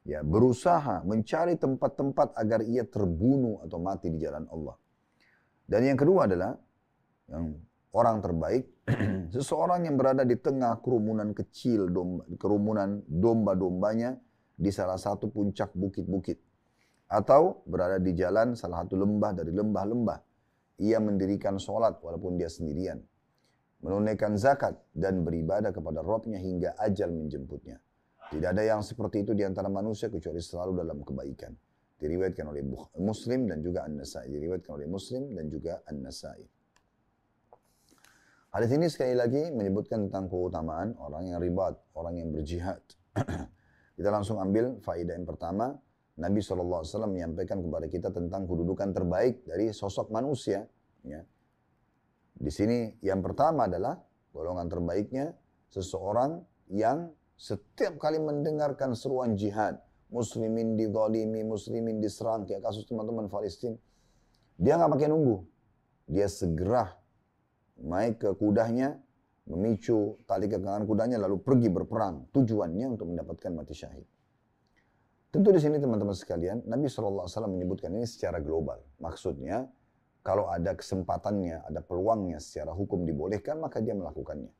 Speaker 1: Ya, berusaha mencari tempat-tempat agar ia terbunuh atau mati di jalan Allah. Dan yang kedua adalah, yang orang terbaik, seseorang yang berada di tengah kerumunan kecil, kerumunan domba-dombanya, di salah satu puncak bukit-bukit, atau berada di jalan salah satu lembah dari lembah-lembah. Ia mendirikan sholat walaupun dia sendirian, menunaikan zakat dan beribadah kepada Rabb-Nya hingga ajal menjemputnya. Tidak ada yang seperti itu di antara manusia kecuali selalu dalam kebaikan. Diriwayatkan oleh Muslim dan juga An-Nasai. Diriwayatkan oleh Muslim dan juga An-Nasai. Hadis ini sekali lagi menyebutkan tentang keutamaan orang yang ribat, orang yang berjihad. Kita langsung ambil faedah yang pertama. Nabi SAW menyampaikan kepada kita tentang kedudukan terbaik dari sosok manusia. Ya. Di sini yang pertama adalah golongan terbaiknya seseorang yang setiap kali mendengarkan seruan jihad, muslimin dizalimi, muslimin diserang, kayak kasus teman-teman Palestina, dia nggak pakai nunggu. Dia segera naik ke kudanya, memicu tali kekangan kudanya lalu pergi berperang. Tujuannya untuk mendapatkan mati syahid. Tentu di sini teman-teman sekalian, Nabi SAW menyebutkan ini secara global. Maksudnya, kalau ada kesempatannya, ada peluangnya secara hukum dibolehkan, maka dia melakukannya.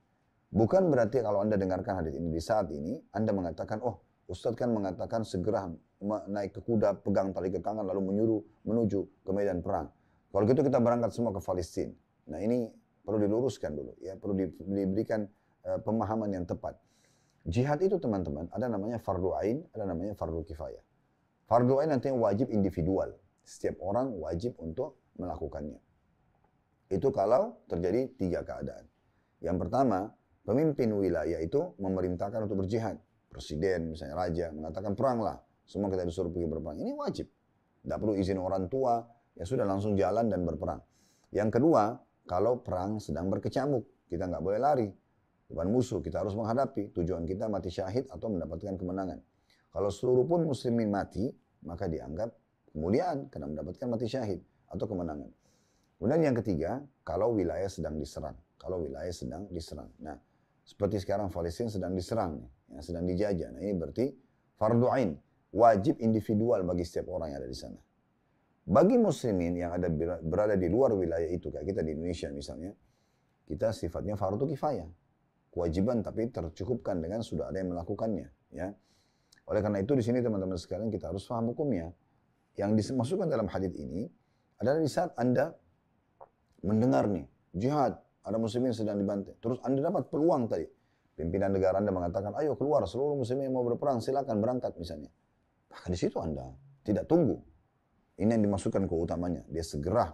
Speaker 1: Bukan berarti kalau Anda dengarkan hadis ini di saat ini, Anda mengatakan, oh Ustadz kan mengatakan segera naik ke kuda, pegang tali kekangan, lalu menuju ke medan perang. Kalau gitu kita berangkat semua ke Palestina. Nah ini perlu diluruskan dulu, ya perlu diberikan pemahaman yang tepat. Jihad itu teman-teman, ada namanya fardu ain, ada namanya fardu kifayah. Fardu ain nantinya wajib individual, setiap orang wajib untuk melakukannya. Itu kalau terjadi 3 keadaan. Yang pertama, pemimpin wilayah itu memerintahkan untuk berjihad. Presiden, misalnya raja, mengatakan peranglah, semua kita disuruh pergi berperang. Ini wajib, tidak perlu izin orang tua, ya sudah langsung jalan dan berperang. Yang kedua, kalau perang sedang berkecamuk, kita nggak boleh lari. Depan musuh, kita harus menghadapi. Tujuan kita mati syahid atau mendapatkan kemenangan. Kalau seluruh pun muslimin mati, maka dianggap kemuliaan karena mendapatkan mati syahid atau kemenangan. Kemudian yang ketiga, kalau wilayah sedang diserang. Kalau wilayah sedang diserang. Nah, seperti sekarang Palestina sedang diserang, ya, sedang dijajah. Nah, ini berarti fardu ain, wajib individual bagi setiap orang yang ada di sana. Bagi muslimin yang berada di luar wilayah itu, kayak kita di Indonesia misalnya, kita sifatnya fardu kifayah. Kewajiban tapi tercukupkan dengan sudah ada yang melakukannya. Ya. Oleh karena itu di sini teman-teman sekalian kita harus paham hukumnya. Yang dimasukkan dalam hadis ini adalah di saat Anda mendengar nih, jihad, ada muslimin sedang dibantai. Terus Anda dapat peluang tadi. Pimpinan negara Anda mengatakan, ayo keluar seluruh muslimin yang mau berperang, silakan berangkat misalnya. Maka di situ Anda tidak tunggu. Ini yang dimasukkan keutamanya. Dia segera.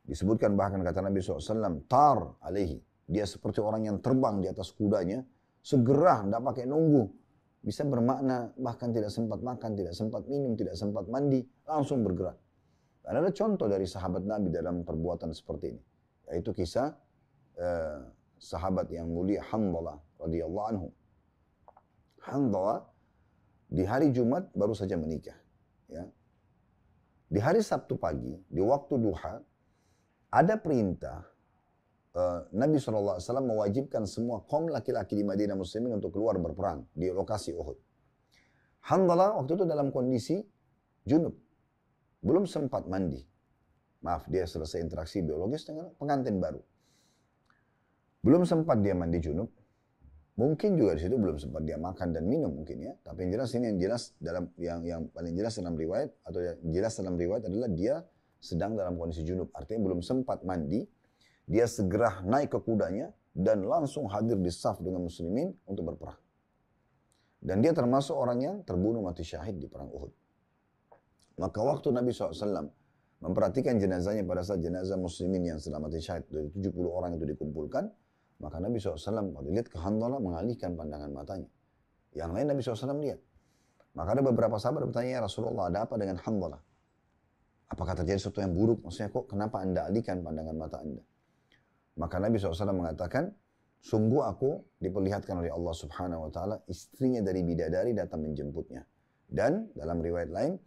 Speaker 1: Disebutkan bahkan kata Nabi SAW, tar alaihi. Dia seperti orang yang terbang di atas kudanya. Segera, tidak pakai nunggu. Bisa bermakna, bahkan tidak sempat makan, tidak sempat minum, tidak sempat mandi. Langsung bergerak. Dan ada contoh dari sahabat Nabi dalam perbuatan seperti ini. Yaitu kisah sahabat yang mulia Hanzalah radhiyallahu anhu. Hanzalah di hari Jumat baru saja menikah. Ya. Di hari Sabtu pagi, di waktu duha, ada perintah Nabi SAW mewajibkan semua kaum laki-laki di Madinah Muslimin untuk keluar berperang di lokasi Uhud. Hanzalah waktu itu dalam kondisi junub. belum sempat mandi. Maaf, dia selesai interaksi biologis dengan pengantin baru. Belum sempat dia mandi junub. Mungkin juga di situ belum sempat dia makan dan minum mungkin ya. Tapi yang jelas ini yang jelas dalam yang paling jelas dalam riwayat atau yang jelas dalam riwayat adalah dia sedang dalam kondisi junub. Artinya belum sempat mandi, dia segera naik ke kudanya dan langsung hadir di saf dengan muslimin untuk berperang. Dan dia termasuk orang yang terbunuh mati syahid di perang Uhud. Maka waktu Nabi SAW memperhatikan jenazahnya pada saat jenazah muslimin yang sedang mati syahid dari 70 orang itu dikumpulkan, maka Nabi SAW pada lihat ke Hanzalah mengalihkan pandangan matanya. Yang lain Nabi SAW lihat. Maka ada beberapa sahabat bertanya, ya Rasulullah, ada apa dengan Hanzalah? Apakah terjadi sesuatu yang buruk? Maksudnya kok kenapa anda alihkan pandangan mata anda? Maka Nabi SAW mengatakan, sungguh aku diperlihatkan oleh Allah Subhanahu Wa Taala istrinya dari bidadari datang menjemputnya. Dan dalam riwayat lain,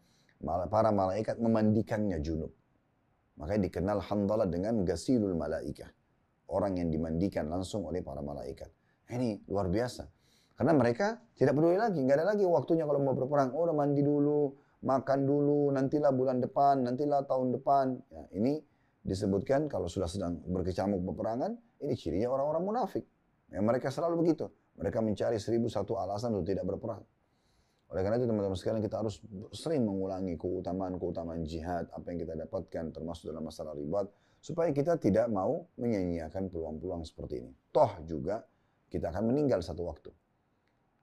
Speaker 1: para malaikat memandikannya junub. Makanya dikenal Hanzalah dengan gasilul malaikah. Orang yang dimandikan langsung oleh para malaikat. Ini luar biasa. Karena mereka tidak peduli lagi. Nggak ada lagi waktunya kalau mau berperang. Oh, udah mandi dulu, makan dulu, nantilah bulan depan, nantilah tahun depan. Ya, ini disebutkan kalau sudah sedang berkecamuk peperangan, ini cirinya orang-orang munafik. Ya, mereka selalu begitu. Mereka mencari 1001 alasan untuk tidak berperang. Oleh karena itu teman-teman sekalian kita harus sering mengulangi keutamaan jihad, apa yang kita dapatkan termasuk dalam masalah ribat, supaya kita tidak mau menyanyiakan peluang-peluang seperti ini. Toh juga kita akan meninggal satu waktu.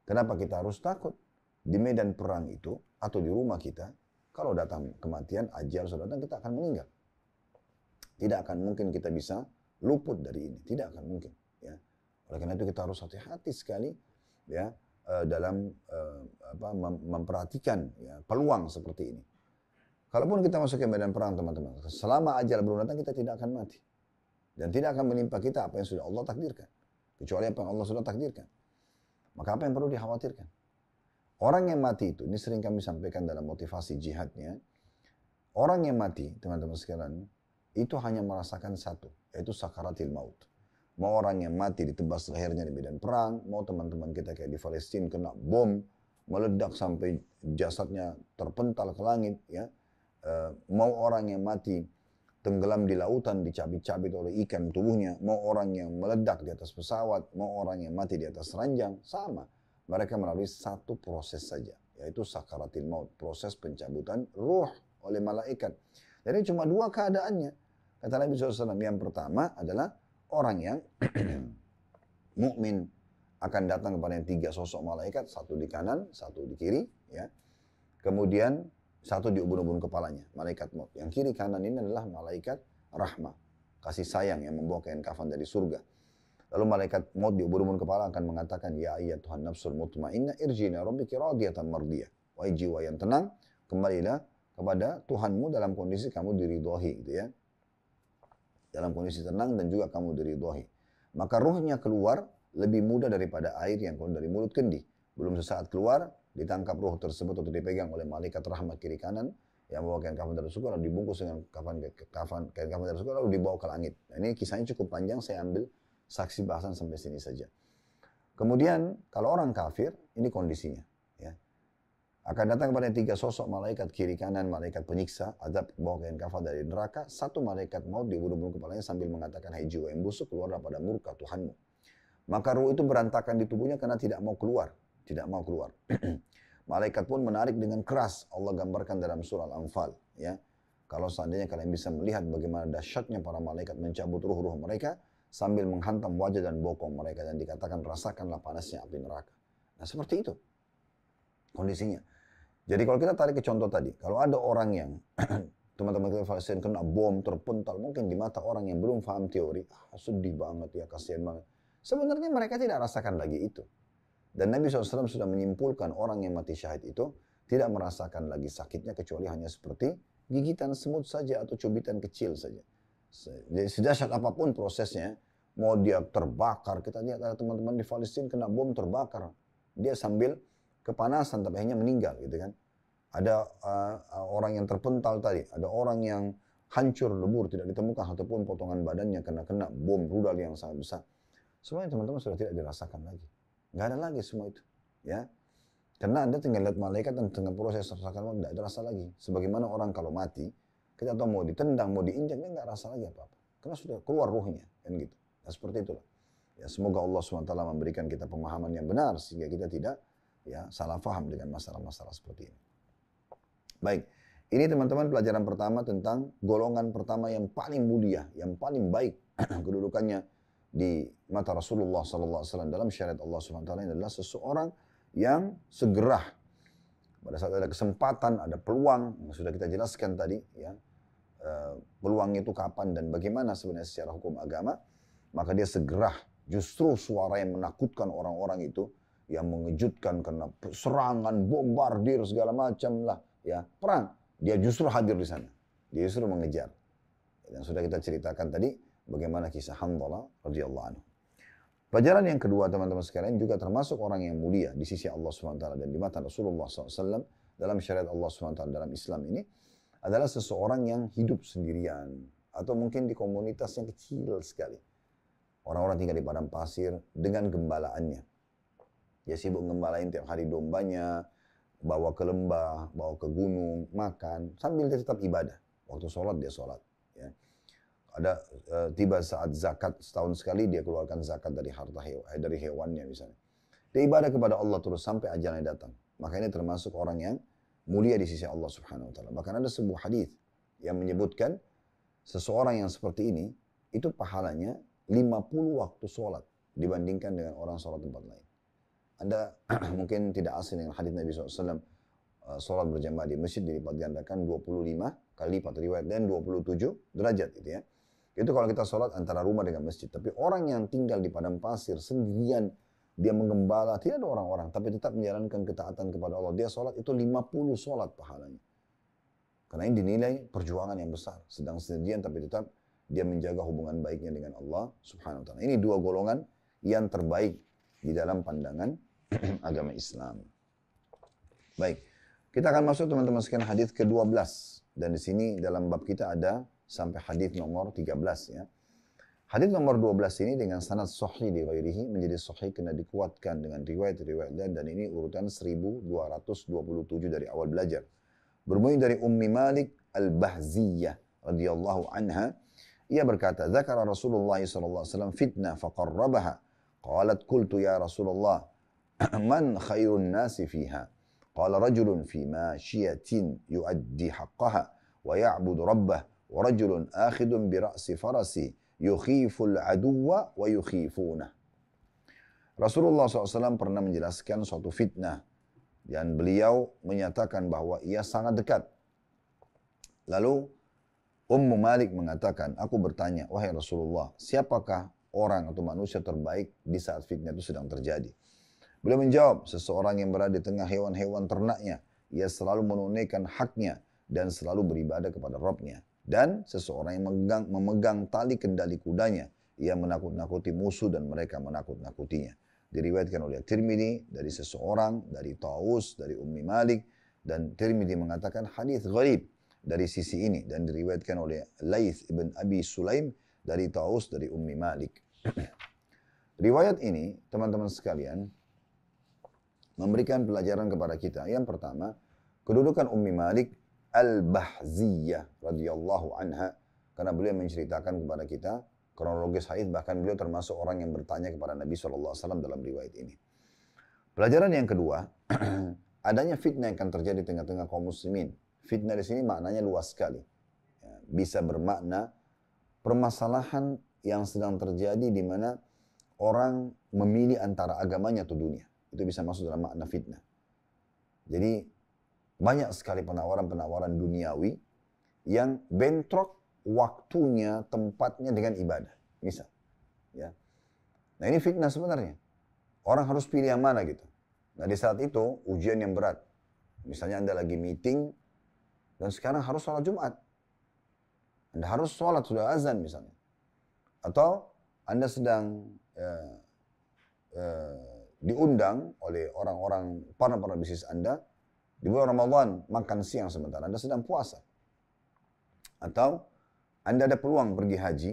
Speaker 1: Kenapa kita harus takut? Di medan perang itu atau di rumah kita, kalau datang kematian, ajal sudah datang, kita akan meninggal. Tidak akan mungkin kita bisa luput dari ini, tidak akan mungkin. Ya. Oleh karena itu kita harus hati-hati sekali, ya. Dalam memperhatikan ya, peluang seperti ini. Kalaupun kita masuk ke medan perang teman-teman, selama ajal belum datang kita tidak akan mati. Dan tidak akan menimpa kita apa yang sudah Allah takdirkan. Kecuali apa yang Allah sudah takdirkan. Maka apa yang perlu dikhawatirkan? Orang yang mati itu, ini sering kami sampaikan dalam motivasi jihadnya. Orang yang mati, teman-teman sekalian, itu hanya merasakan satu, yaitu sakaratil maut. Mau orang yang mati ditebas lehernya di medan perang, mau teman-teman kita kayak di Palestina kena bom, meledak sampai jasadnya terpental ke langit, ya. Mau orang yang mati tenggelam di lautan, dicabik-cabik oleh ikan tubuhnya, mau orang yang meledak di atas pesawat, mau orang yang mati di atas ranjang, sama. Mereka melalui satu proses saja, yaitu sakaratil maut, proses pencabutan ruh oleh malaikat. Jadi cuma dua keadaannya. Kata Nabi SAW, yang pertama adalah orang yang mukmin akan datang kepada tiga sosok malaikat, satu di kanan, satu di kiri, ya. Kemudian satu di ubun-ubun kepalanya, malaikat maut. Yang kiri kanan ini adalah malaikat rahmah, kasih sayang yang membawa kain kafan dari surga. Lalu malaikat maut di ubun-ubun kepala akan mengatakan, ya ayyatuhan nafsul mutmainnah irji'na rabbiki radiyatan mardiyah. Wahai jiwa yang tenang, kembalilah kepada Tuhanmu dalam kondisi kamu diridhoi, gitu ya. Dalam kondisi tenang dan juga kamu diridhoi. Maka ruhnya keluar lebih mudah daripada air yang keluar dari mulut kendi. Belum sesaat keluar, ditangkap ruh tersebut atau dipegang oleh malaikat rahmat kiri kanan yang membawa kain kafan dari surga, lalu dibungkus dengan kain kafan dari surga, lalu dibawa ke langit. Nah, ini kisahnya cukup panjang, saya ambil saksi bahasan sampai sini saja. Kemudian kalau orang kafir, ini kondisinya. Akan datang kepada tiga sosok malaikat kiri kanan, malaikat penyiksa, azab bawa kain kafan dari neraka. Satu malaikat maut di ubun-ubun kepalanya sambil mengatakan, hai jiwa yang busuk, keluarlah pada murka Tuhanmu. Maka ruh itu berantakan di tubuhnya karena tidak mau keluar. Tidak mau keluar. Malaikat pun menarik dengan keras. Allah gambarkan dalam surah Al-Anfal. Ya. Kalau seandainya kalian bisa melihat bagaimana dahsyatnya para malaikat mencabut ruh-ruh mereka sambil menghantam wajah dan bokong mereka. Dan dikatakan, rasakanlah panasnya api neraka. Nah seperti itu kondisinya. Jadi kalau kita tarik ke contoh tadi, kalau ada orang yang teman-teman kita Palestina kena bom terpental, mungkin di mata orang yang belum paham teori, sedih banget ya, kasihan banget. Sebenarnya mereka tidak rasakan lagi itu. Dan Nabi SAW sudah menyimpulkan orang yang mati syahid itu tidak merasakan lagi sakitnya kecuali hanya seperti gigitan semut saja atau cubitan kecil saja. Jadi sedahsyat apapun prosesnya, mau dia terbakar, kita lihat ada teman-teman di Palestina kena bom terbakar, dia sambil kepanasan tapi hanya meninggal gitu kan. Ada orang yang terpental tadi, ada orang yang hancur lebur tidak ditemukan ataupun potongan badannya kena bom rudal yang sangat besar. Semuanya teman-teman sudah tidak dirasakan lagi. Nggak ada lagi semua itu, ya. Karena Anda tinggal lihat malaikat dan tinggal proses rasakan, tidak ada rasa lagi. Sebagaimana orang kalau mati, kita tahu mau ditendang, mau diinjak, dia nggak rasa lagi apa-apa. Karena sudah keluar ruhnya, kan gitu. Nah, seperti itulah. Ya, semoga Allah SWT memberikan kita pemahaman yang benar, sehingga kita tidak ya salah faham dengan masalah-masalah seperti ini. Baik, ini teman-teman pelajaran pertama tentang golongan pertama yang paling mulia, yang paling baik kedudukannya di mata Rasulullah SAW dalam syariat Allah SWT ini adalah seseorang yang segera pada saat ada kesempatan, ada peluang, yang sudah kita jelaskan tadi, ya, peluang itu kapan dan bagaimana sebenarnya secara hukum agama, maka dia segera, justru suara yang menakutkan orang-orang itu, yang mengejutkan karena serangan, bombardir segala macam lah, ya perang, dia justru hadir di sana, dia justru mengejar. Yang sudah kita ceritakan tadi, bagaimana kisah Hanzalah radhiyallahu anhu. Pelajaran yang kedua teman-teman sekalian juga termasuk orang yang mulia di sisi Allah SWT dan di mata Rasulullah SAW dalam syariat Allah SWT dalam Islam ini adalah seseorang yang hidup sendirian atau mungkin di komunitas yang kecil sekali. Orang-orang tinggal di padang pasir dengan gembalaannya. Dia sibuk gembalain tiap hari dombanya, bawa ke lembah, bawa ke gunung, makan, sambil dia tetap ibadah. Waktu sholat dia sholat. Ya. Ada tiba saat zakat setahun sekali dia keluarkan zakat dari harta dari hewannya misalnya. Dia ibadah kepada Allah terus sampai ajalnya datang. Maka ini termasuk orang yang mulia di sisi Allah Subhanahu wa taala. Bahkan ada sebuah hadis yang menyebutkan seseorang yang seperti ini itu pahalanya 50 waktu sholat dibandingkan dengan orang sholat tempat lain. Anda mungkin tidak asing dengan hadis Nabi SAW, sholat berjamaah di masjid dilipat gandakan 25 kali lipat riwayat dan 27 derajat itu ya. Itu kalau kita sholat antara rumah dengan masjid. Tapi orang yang tinggal di padang pasir sendirian, dia menggembala, tidak ada orang-orang, tapi tetap menjalankan ketaatan kepada Allah. Dia sholat itu 50 sholat pahalanya. Karena ini dinilai perjuangan yang besar. Sedang sendirian tapi tetap dia menjaga hubungan baiknya dengan Allah Subhanahu wa ta'ala. Ini dua golongan yang terbaik di dalam pandangan agama Islam. Baik, kita akan masuk teman-teman sekalian hadis ke-12. Dan di sini dalam bab kita ada sampai hadis nomor 13 ya. Hadis nomor 12 ini dengan sanad sahih di ghairihi menjadi sahih karena dikuatkan dengan riwayat-riwayat dan ini urutan 1227 dari awal belajar. Bermula dari Ummi Malik Al-Bahziyah radhiyallahu anha, ia berkata, "Dzakara Rasulullah sallallahu alaihi wasallam fitnah faqarrabaha." Qalat qultu ya Rasulullah, "Man khairun nasi fiha?" Qala rajulun fi mashiyatin yuaddi haqqaha wa ya'budu rabbah. ورجل آخذ برأس فرسي يخيف العدو ويخيفونه. Rasulullah SAW pernah menjelaskan suatu fitnah dan beliau menyatakan bahwa ia sangat dekat. Lalu Ummu Malik mengatakan, aku bertanya, wahai Rasulullah, siapakah orang atau manusia terbaik di saat fitnah itu sedang terjadi? Beliau menjawab, seseorang yang berada di tengah hewan-hewan ternaknya, ia selalu menunaikan haknya dan selalu beribadah kepada Rabbnya. Dan seseorang yang memegang tali kendali kudanya, ia menakut-nakuti musuh dan mereka menakut-nakutinya. Diriwayatkan oleh Tirmidzi dari seseorang, dari Taus, dari Ummi Malik, dan Tirmidzi mengatakan hadis gharib dari sisi ini dan diriwayatkan oleh Laits ibn Abi Sulaim dari Taus dari Ummi Malik. Riwayat ini, teman-teman sekalian, memberikan pelajaran kepada kita. Yang pertama, kedudukan Ummi Malik Al-Bahziyah radhiyallahu anha, karena beliau menceritakan kepada kita kronologis hadis, bahkan beliau termasuk orang yang bertanya kepada Nabi SAW dalam riwayat ini. Pelajaran yang kedua, adanya fitnah yang akan terjadi di tengah-tengah kaum muslimin. Fitnah di sini maknanya luas sekali. Ya, bisa bermakna permasalahan yang sedang terjadi di mana orang memilih antara agamanya atau dunia. Itu bisa masuk dalam makna fitnah. Jadi banyak sekali penawaran-penawaran duniawi yang bentrok waktunya, tempatnya dengan ibadah. Misal. Ya. Nah ini fitnah sebenarnya. Orang harus pilih yang mana gitu. Nah di saat itu ujian yang berat. Misalnya Anda lagi meeting dan sekarang harus sholat Jumat. Anda harus sholat, sudah azan misalnya. Atau Anda sedang diundang oleh orang-orang partner bisnis Anda di bulan Ramadan, makan siang sementara Anda sedang puasa. Atau Anda ada peluang pergi haji,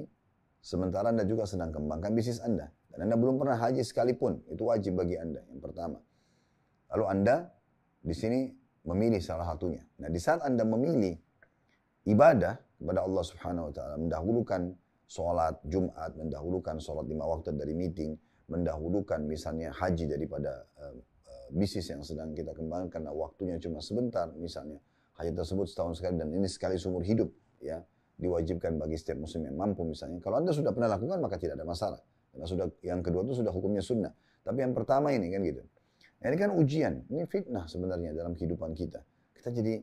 Speaker 1: sementara Anda juga sedang kembangkan bisnis Anda. Dan Anda belum pernah haji sekalipun, itu wajib bagi Anda, yang pertama. Lalu Anda di sini memilih salah satunya. Nah, di saat Anda memilih ibadah kepada Allah Subhanahu wa taala, mendahulukan sholat Jumat, mendahulukan sholat 5 waktu dari meeting, mendahulukan misalnya haji daripada bisnis yang sedang kita kembangkan karena waktunya cuma sebentar misalnya. Haji tersebut setahun sekali dan ini sekali seumur hidup ya, diwajibkan bagi setiap muslim yang mampu misalnya. Kalau Anda sudah pernah lakukan maka tidak ada masalah. Karena sudah yang kedua itu sudah hukumnya sunnah. Tapi yang pertama ini kan gitu. Nah, ini kan ujian, ini fitnah sebenarnya dalam kehidupan kita. Kita jadi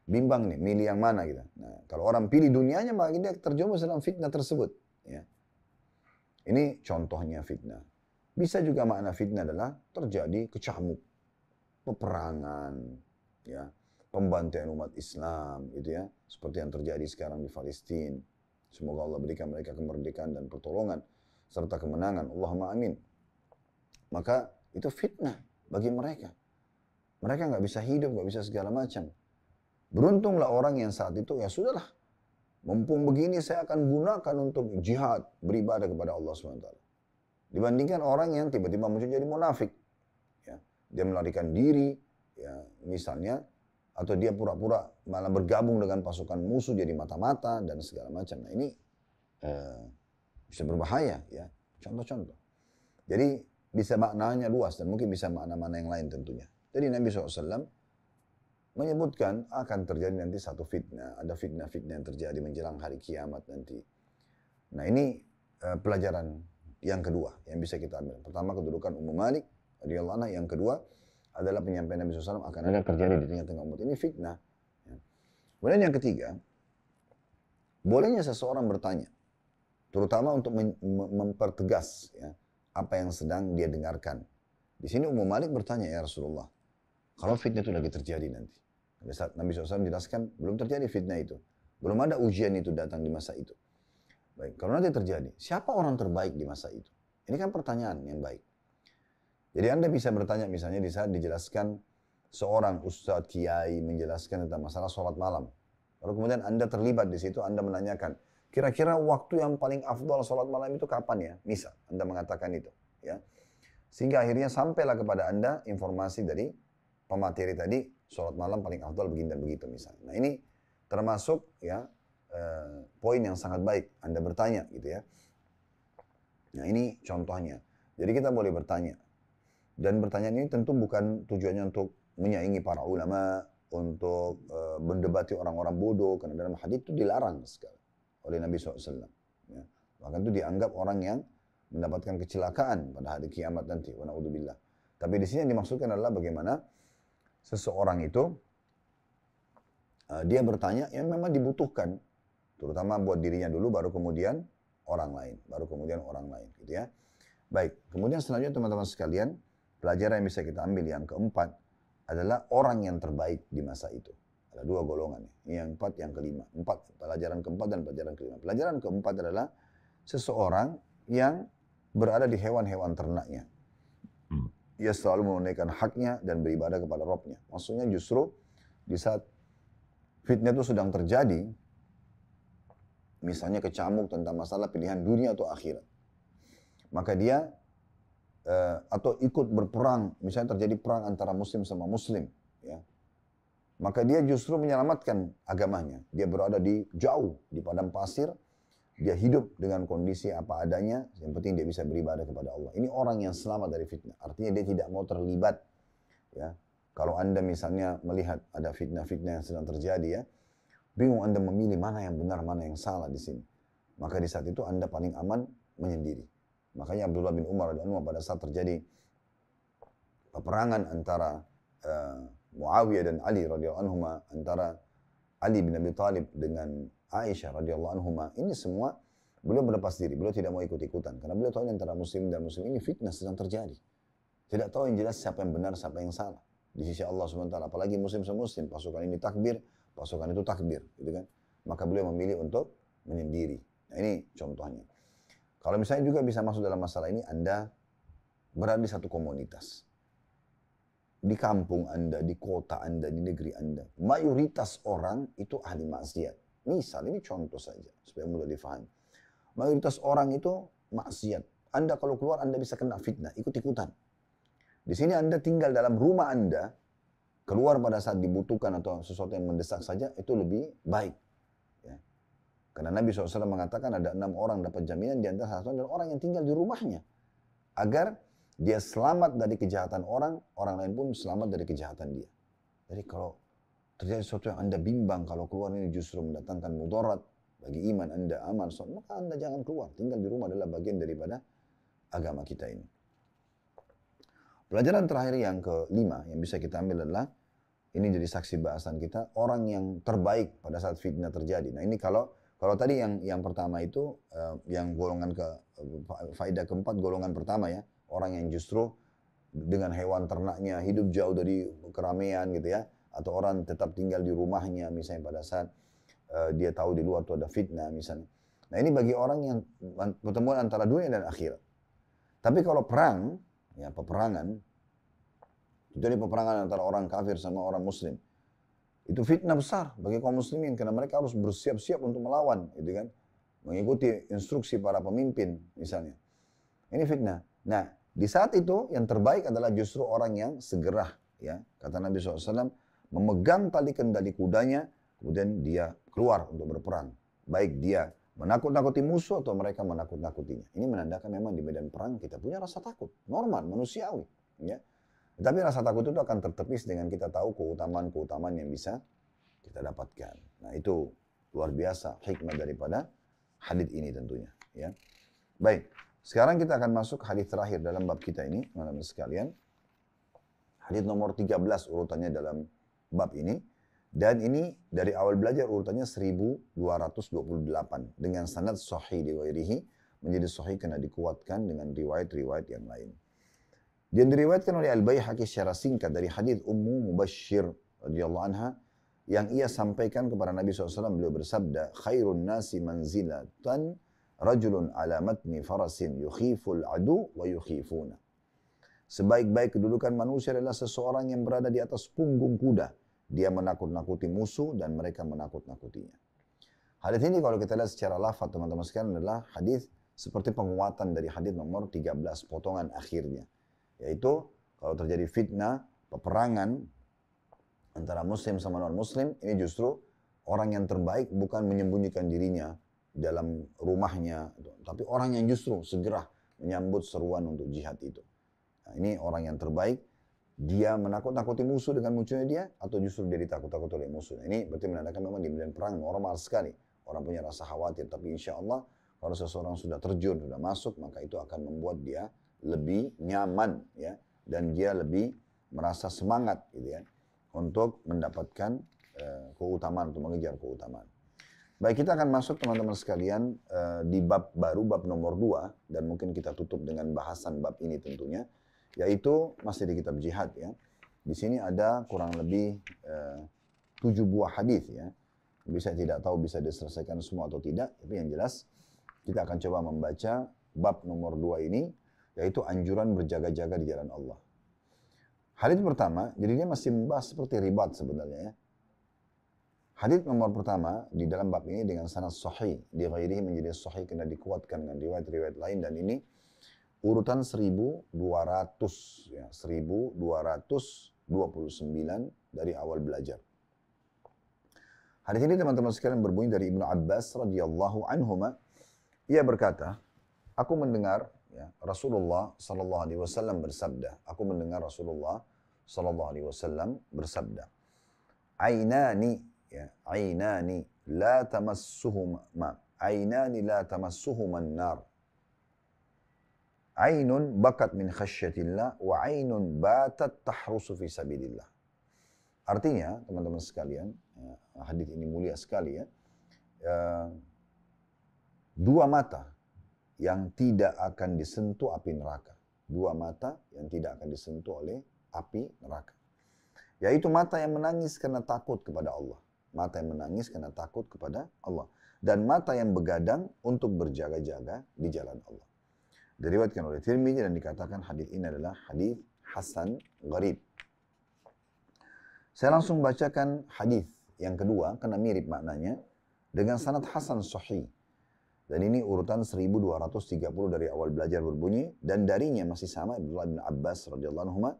Speaker 1: bimbang nih, milih yang mana gitu. Nah, kalau orang pilih dunianya maka dia terjerumus dalam fitnah tersebut. Ya. Ini contohnya fitnah. Bisa juga makna fitnah adalah terjadi kecamuk, peperangan, ya, pembantaian umat Islam, gitu ya, seperti yang terjadi sekarang di Palestina. Semoga Allah berikan mereka kemerdekaan dan pertolongan serta kemenangan. Allahumma amin. Maka itu fitnah bagi mereka. Mereka nggak bisa hidup, nggak bisa segala macam. Beruntunglah orang yang saat itu ya sudahlah, mumpung begini saya akan gunakan untuk jihad, beribadah kepada Allah SWT. Dibandingkan orang yang tiba-tiba muncul jadi munafik. Ya. Dia melarikan diri, ya, misalnya, atau dia pura-pura malah bergabung dengan pasukan musuh jadi mata-mata dan segala macam. Nah ini bisa berbahaya, ya. Contoh-contoh. Jadi bisa maknanya luas dan mungkin bisa makna-makna yang lain tentunya. Jadi Nabi SAW menyebutkan akan terjadi nanti satu fitnah. Ada fitnah-fitnah yang terjadi menjelang hari kiamat nanti. Nah ini pelajaran yang kedua yang bisa kita ambil. Pertama kedudukan Ummu Malik radhiyallahu anha. Yang kedua adalah penyampaian Nabi SAW akan ada terjadi di tengah-tengah umat. Ini fitnah. Kemudian yang ketiga, bolehnya seseorang bertanya, terutama untuk mempertegas ya, apa yang sedang dia dengarkan. Di sini Ummu Malik bertanya, ya Rasulullah, kalau fitnah itu lagi terjadi nanti. Saat Nabi SAW menjelaskan, belum terjadi fitnah itu. Belum ada ujian itu datang di masa itu. Baik, kalau nanti terjadi, siapa orang terbaik di masa itu? Ini kan pertanyaan yang baik. Jadi Anda bisa bertanya misalnya di saat dijelaskan seorang ustadz kiai menjelaskan tentang masalah sholat malam. Lalu kemudian Anda terlibat di situ, Anda menanyakan, kira-kira waktu yang paling afdal sholat malam itu kapan ya? Misal, Anda mengatakan itu. Ya. Sehingga akhirnya sampailah kepada Anda informasi dari pemateri tadi, sholat malam paling afdal begini dan begitu misalnya. Nah ini termasuk ya poin yang sangat baik. Anda bertanya gitu ya. Nah ini contohnya. Jadi kita boleh bertanya. Dan pertanyaan ini tentu bukan tujuannya untuk menyaingi para ulama, untuk mendebati orang-orang bodoh. Karena dalam hadits itu dilarang sekali oleh Nabi SAW. Ya. Bahkan itu dianggap orang yang mendapatkan kecelakaan pada hari kiamat nanti. Wa na'udzubillah. Tapi di sini yang dimaksudkan adalah bagaimana seseorang itu dia bertanya yang memang dibutuhkan. Terutama buat dirinya dulu, baru kemudian orang lain. Baru kemudian orang lain. Gitu ya. Baik, kemudian selanjutnya teman-teman sekalian, pelajaran yang bisa kita ambil yang keempat adalah orang yang terbaik di masa itu. Ada dua golongan. Yang keempat, yang kelima. Pelajaran keempat dan pelajaran kelima. Pelajaran keempat adalah seseorang yang berada di hewan-hewan ternaknya. Dia selalu menunaikan haknya dan beribadah kepada Rabb-nya. Maksudnya justru di saat fitnah itu sedang terjadi, misalnya kecamuk tentang masalah pilihan dunia atau akhirat, maka dia atau ikut berperang, misalnya terjadi perang antara muslim sama muslim, ya, maka dia justru menyelamatkan agamanya. Dia berada di jauh di padang pasir, dia hidup dengan kondisi apa adanya, yang penting dia bisa beribadah kepada Allah. Ini orang yang selamat dari fitnah. Artinya dia tidak mau terlibat. Ya, kalau Anda misalnya melihat ada fitnah-fitnah yang sedang terjadi, ya, bingung Anda memilih mana yang benar, mana yang salah di sini. Maka di saat itu Anda paling aman menyendiri. Makanya Abdullah bin Umar pada saat terjadi peperangan antara Muawiyah dan Ali radhiyallahu anhuma, antara Ali bin Abi Thalib dengan Aisyah radhiyallahu anhuma, ini semua beliau berlepas diri, beliau tidak mau ikut-ikutan karena beliau tahu antara muslim dan muslim ini fitnah sedang terjadi. Tidak tahu yang jelas siapa yang benar, siapa yang salah di sisi Allah SWT. Apalagi muslim sama muslim, pasukan ini takbir, pasukan itu takbir, gitu kan? Maka beliau memilih untuk menyendiri. Nah, ini contohnya. Kalau misalnya juga bisa masuk dalam masalah ini, Anda berada di satu komunitas. Di kampung Anda, di kota Anda, di negeri Anda. Mayoritas orang itu ahli maksiat. Misal, ini contoh saja, supaya mudah difahami. Mayoritas orang itu maksiat. Anda kalau keluar, Anda bisa kena fitnah, ikut-ikutan. Di sini Anda tinggal dalam rumah Anda, keluar pada saat dibutuhkan atau sesuatu yang mendesak saja, itu lebih baik. Ya. Karena Nabi SAW mengatakan ada 6 orang dapat jaminan, di antara satu adalah orang yang tinggal di rumahnya. Agar dia selamat dari kejahatan orang, orang lain pun selamat dari kejahatan dia. Jadi kalau terjadi sesuatu yang Anda bimbang, kalau keluar ini justru mendatangkan mudarat bagi iman Anda, amal, maka Anda jangan keluar. Tinggal di rumah adalah bagian daripada agama kita ini. Pelajaran terakhir yang kelima yang bisa kita ambil adalah, ini jadi saksi bahasan kita, orang yang terbaik pada saat fitnah terjadi. Nah ini kalau tadi yang pertama itu, yang golongan faedah keempat, golongan pertama ya, orang yang justru dengan hewan ternaknya hidup jauh dari keramaian gitu ya, atau orang tetap tinggal di rumahnya misalnya pada saat dia tahu di luar itu ada fitnah misalnya. Nah ini bagi orang yang pertemuan antara dunia dan akhirat. Tapi kalau perang, ya peperangan, jadi peperangan antara orang kafir sama orang muslim, itu fitnah besar bagi kaum muslimin karena mereka harus bersiap-siap untuk melawan, gitu kan, mengikuti instruksi para pemimpin misalnya. Ini fitnah. Nah di saat itu yang terbaik adalah justru orang yang segera, ya kata Nabi SAW, memegang tali kendali kudanya, kemudian dia keluar untuk berperang. Baik dia menakut-nakuti musuh atau mereka menakut-nakutinya. Ini menandakan memang di medan perang kita punya rasa takut, normal, manusiawi. Ya. Tapi rasa takut itu akan tertepis dengan kita tahu keutamaan-keutamaan yang bisa kita dapatkan. Nah itu luar biasa hikmah daripada hadits ini tentunya. Ya. Baik, sekarang kita akan masuk hadits terakhir dalam bab kita ini, teman-teman sekalian. Hadits nomor 13 urutannya dalam bab ini. Dan ini dari awal belajar urutannya 1228 dengan sanad sahih di ghairihi, menjadi sahih karena dikuatkan dengan riwayat-riwayat yang lain. Dan diriwayatkan oleh Al-Baihaqi secara singkat dari hadis Ummu Mubashshir radhiyallahu anha yang ia sampaikan kepada Nabi SAW. Beliau bersabda, khairun nasi manzilatan rajulun ala matni farasin yukhiful adu wa yukhifuna. Sebaik-baik kedudukan manusia adalah seseorang yang berada di atas punggung kuda. Dia menakut-nakuti musuh dan mereka menakut-nakutinya. Hadis ini kalau kita lihat secara lafaz teman-teman sekalian adalah hadis seperti penguatan dari hadis nomor 13 potongan akhirnya. Yaitu kalau terjadi fitnah, peperangan antara muslim sama non-muslim, ini justru orang yang terbaik bukan menyembunyikan dirinya dalam rumahnya, tapi orang yang justru segera menyambut seruan untuk jihad itu. Nah, ini orang yang terbaik. Dia menakut-nakuti musuh dengan munculnya dia, atau justru dia ditakut-takuti oleh musuh. Nah, ini berarti menandakan memang di medan perang normal sekali. Orang punya rasa khawatir, tapi insya Allah kalau seseorang sudah terjun, sudah masuk, maka itu akan membuat dia lebih nyaman, ya, dan dia lebih merasa semangat, gitu ya, untuk mendapatkan keutamaan, untuk mengejar keutamaan. Baik, kita akan masuk teman-teman sekalian di bab baru, bab nomor 2, dan mungkin kita tutup dengan bahasan bab ini tentunya, yaitu masih di kitab jihad ya. Di sini ada kurang lebih 7 buah hadis ya. Bisa tidak tahu bisa diselesaikan semua atau tidak, tapi yang jelas kita akan coba membaca bab nomor 2 ini, yaitu anjuran berjaga-jaga di jalan Allah. Hadis pertama, jadi dia masih membahas seperti ribat sebenarnya ya. Hadis nomor pertama di dalam bab ini dengan sanad sahih, di ghairihi menjadi sahih karena dikuatkan dengan riwayat-riwayat lain, dan ini urutan 1200 ya, 1229 dari awal belajar. Hadis ini teman-teman sekalian berbunyi dari Ibnu Abbas radhiyallahu anhuma. Ia berkata, aku mendengar ya, Rasulullah sallallahu alaihi wasallam bersabda. Aku mendengar Rasulullah sallallahu alaihi wasallam bersabda. Ainani ya, ainani la tamassuhuma, ainani la tamassuhuma an-nar. Ainun bakat min khasyatillah wa ainun batat tahrusu fi sabilillah. Artinya, teman-teman sekalian, hadis ini mulia sekali ya. Dua mata yang tidak akan disentuh api neraka. Dua mata yang tidak akan disentuh oleh api neraka. Yaitu mata yang menangis karena takut kepada Allah. Mata yang menangis karena takut kepada Allah. Dan mata yang begadang untuk berjaga-jaga di jalan Allah. Diriwayatkan oleh Tirmidzi dan dikatakan hadis ini adalah hadis hasan gharib. Saya langsung bacakan hadis yang kedua karena mirip maknanya dengan sanad hasan sahih. Dan ini urutan 1230 dari awal belajar berbunyi, dan darinya masih sama Abdullah bin Abbas radhiyallahu anhu.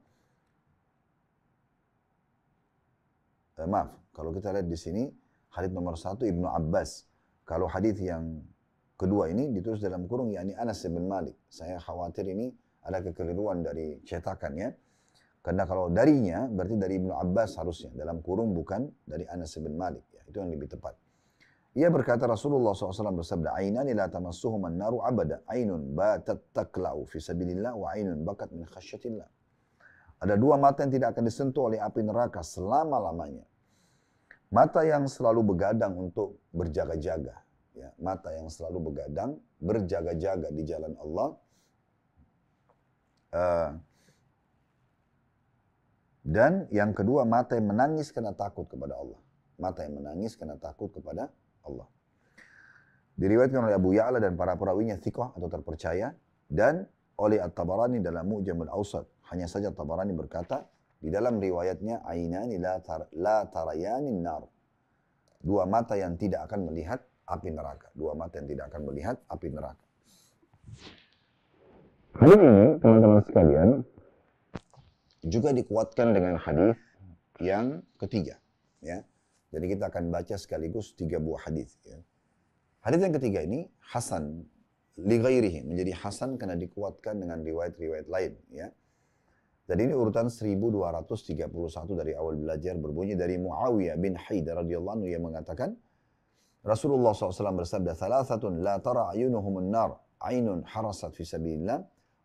Speaker 1: maaf, kalau kita lihat di sini hadits nomor 1 Ibnu Abbas. Kalau hadits yang kedua ini ditulis dalam kurung yakni Anas bin Malik. Saya khawatir ini ada kekeliruan dari cetakannya. Karena kalau darinya berarti dari Ibnu Abbas harusnya dalam kurung, bukan dari Anas bin Malik. Ya, itu yang lebih tepat. Ia berkata Rasulullah SAW bersabda, "Ainani la tamassuhum an-naru abada, ainun batat takla'u fi sabilillah wa ainun bakat min khasyatillah." Ada dua mata yang tidak akan disentuh oleh api neraka selama-lamanya. Mata yang selalu begadang untuk berjaga-jaga. Ya, mata yang selalu begadang, berjaga-jaga di jalan Allah. Dan yang kedua, mata yang menangis karena takut kepada Allah. Mata yang menangis karena takut kepada Allah. Diriwayatkan oleh Abu Ya'la dan para perawinya thiqah atau terpercaya, dan oleh At-Tabarani dalam Mu'jamul Awsat. Hanya saja At-Tabarani berkata di dalam riwayatnya, ainani la tarayanin nar. Dua mata yang tidak akan melihat api neraka. Dua mata yang tidak akan melihat api neraka. Hal ini teman-teman sekalian juga dikuatkan dengan hadis yang ketiga, ya. Jadi kita akan baca sekaligus 3 buah hadis, ya. Hadis yang ketiga ini hasan li ghairihi, menjadi hasan karena dikuatkan dengan riwayat-riwayat lain, ya. Jadi ini urutan 1231 dari awal belajar, berbunyi dari Muawiyah bin Haidar radhiyallahu anhu yang mengatakan Rasulullah SAW bersabda, "Thalathatun la tara ayunuhumun nar, ainun harasat fi sabilillah,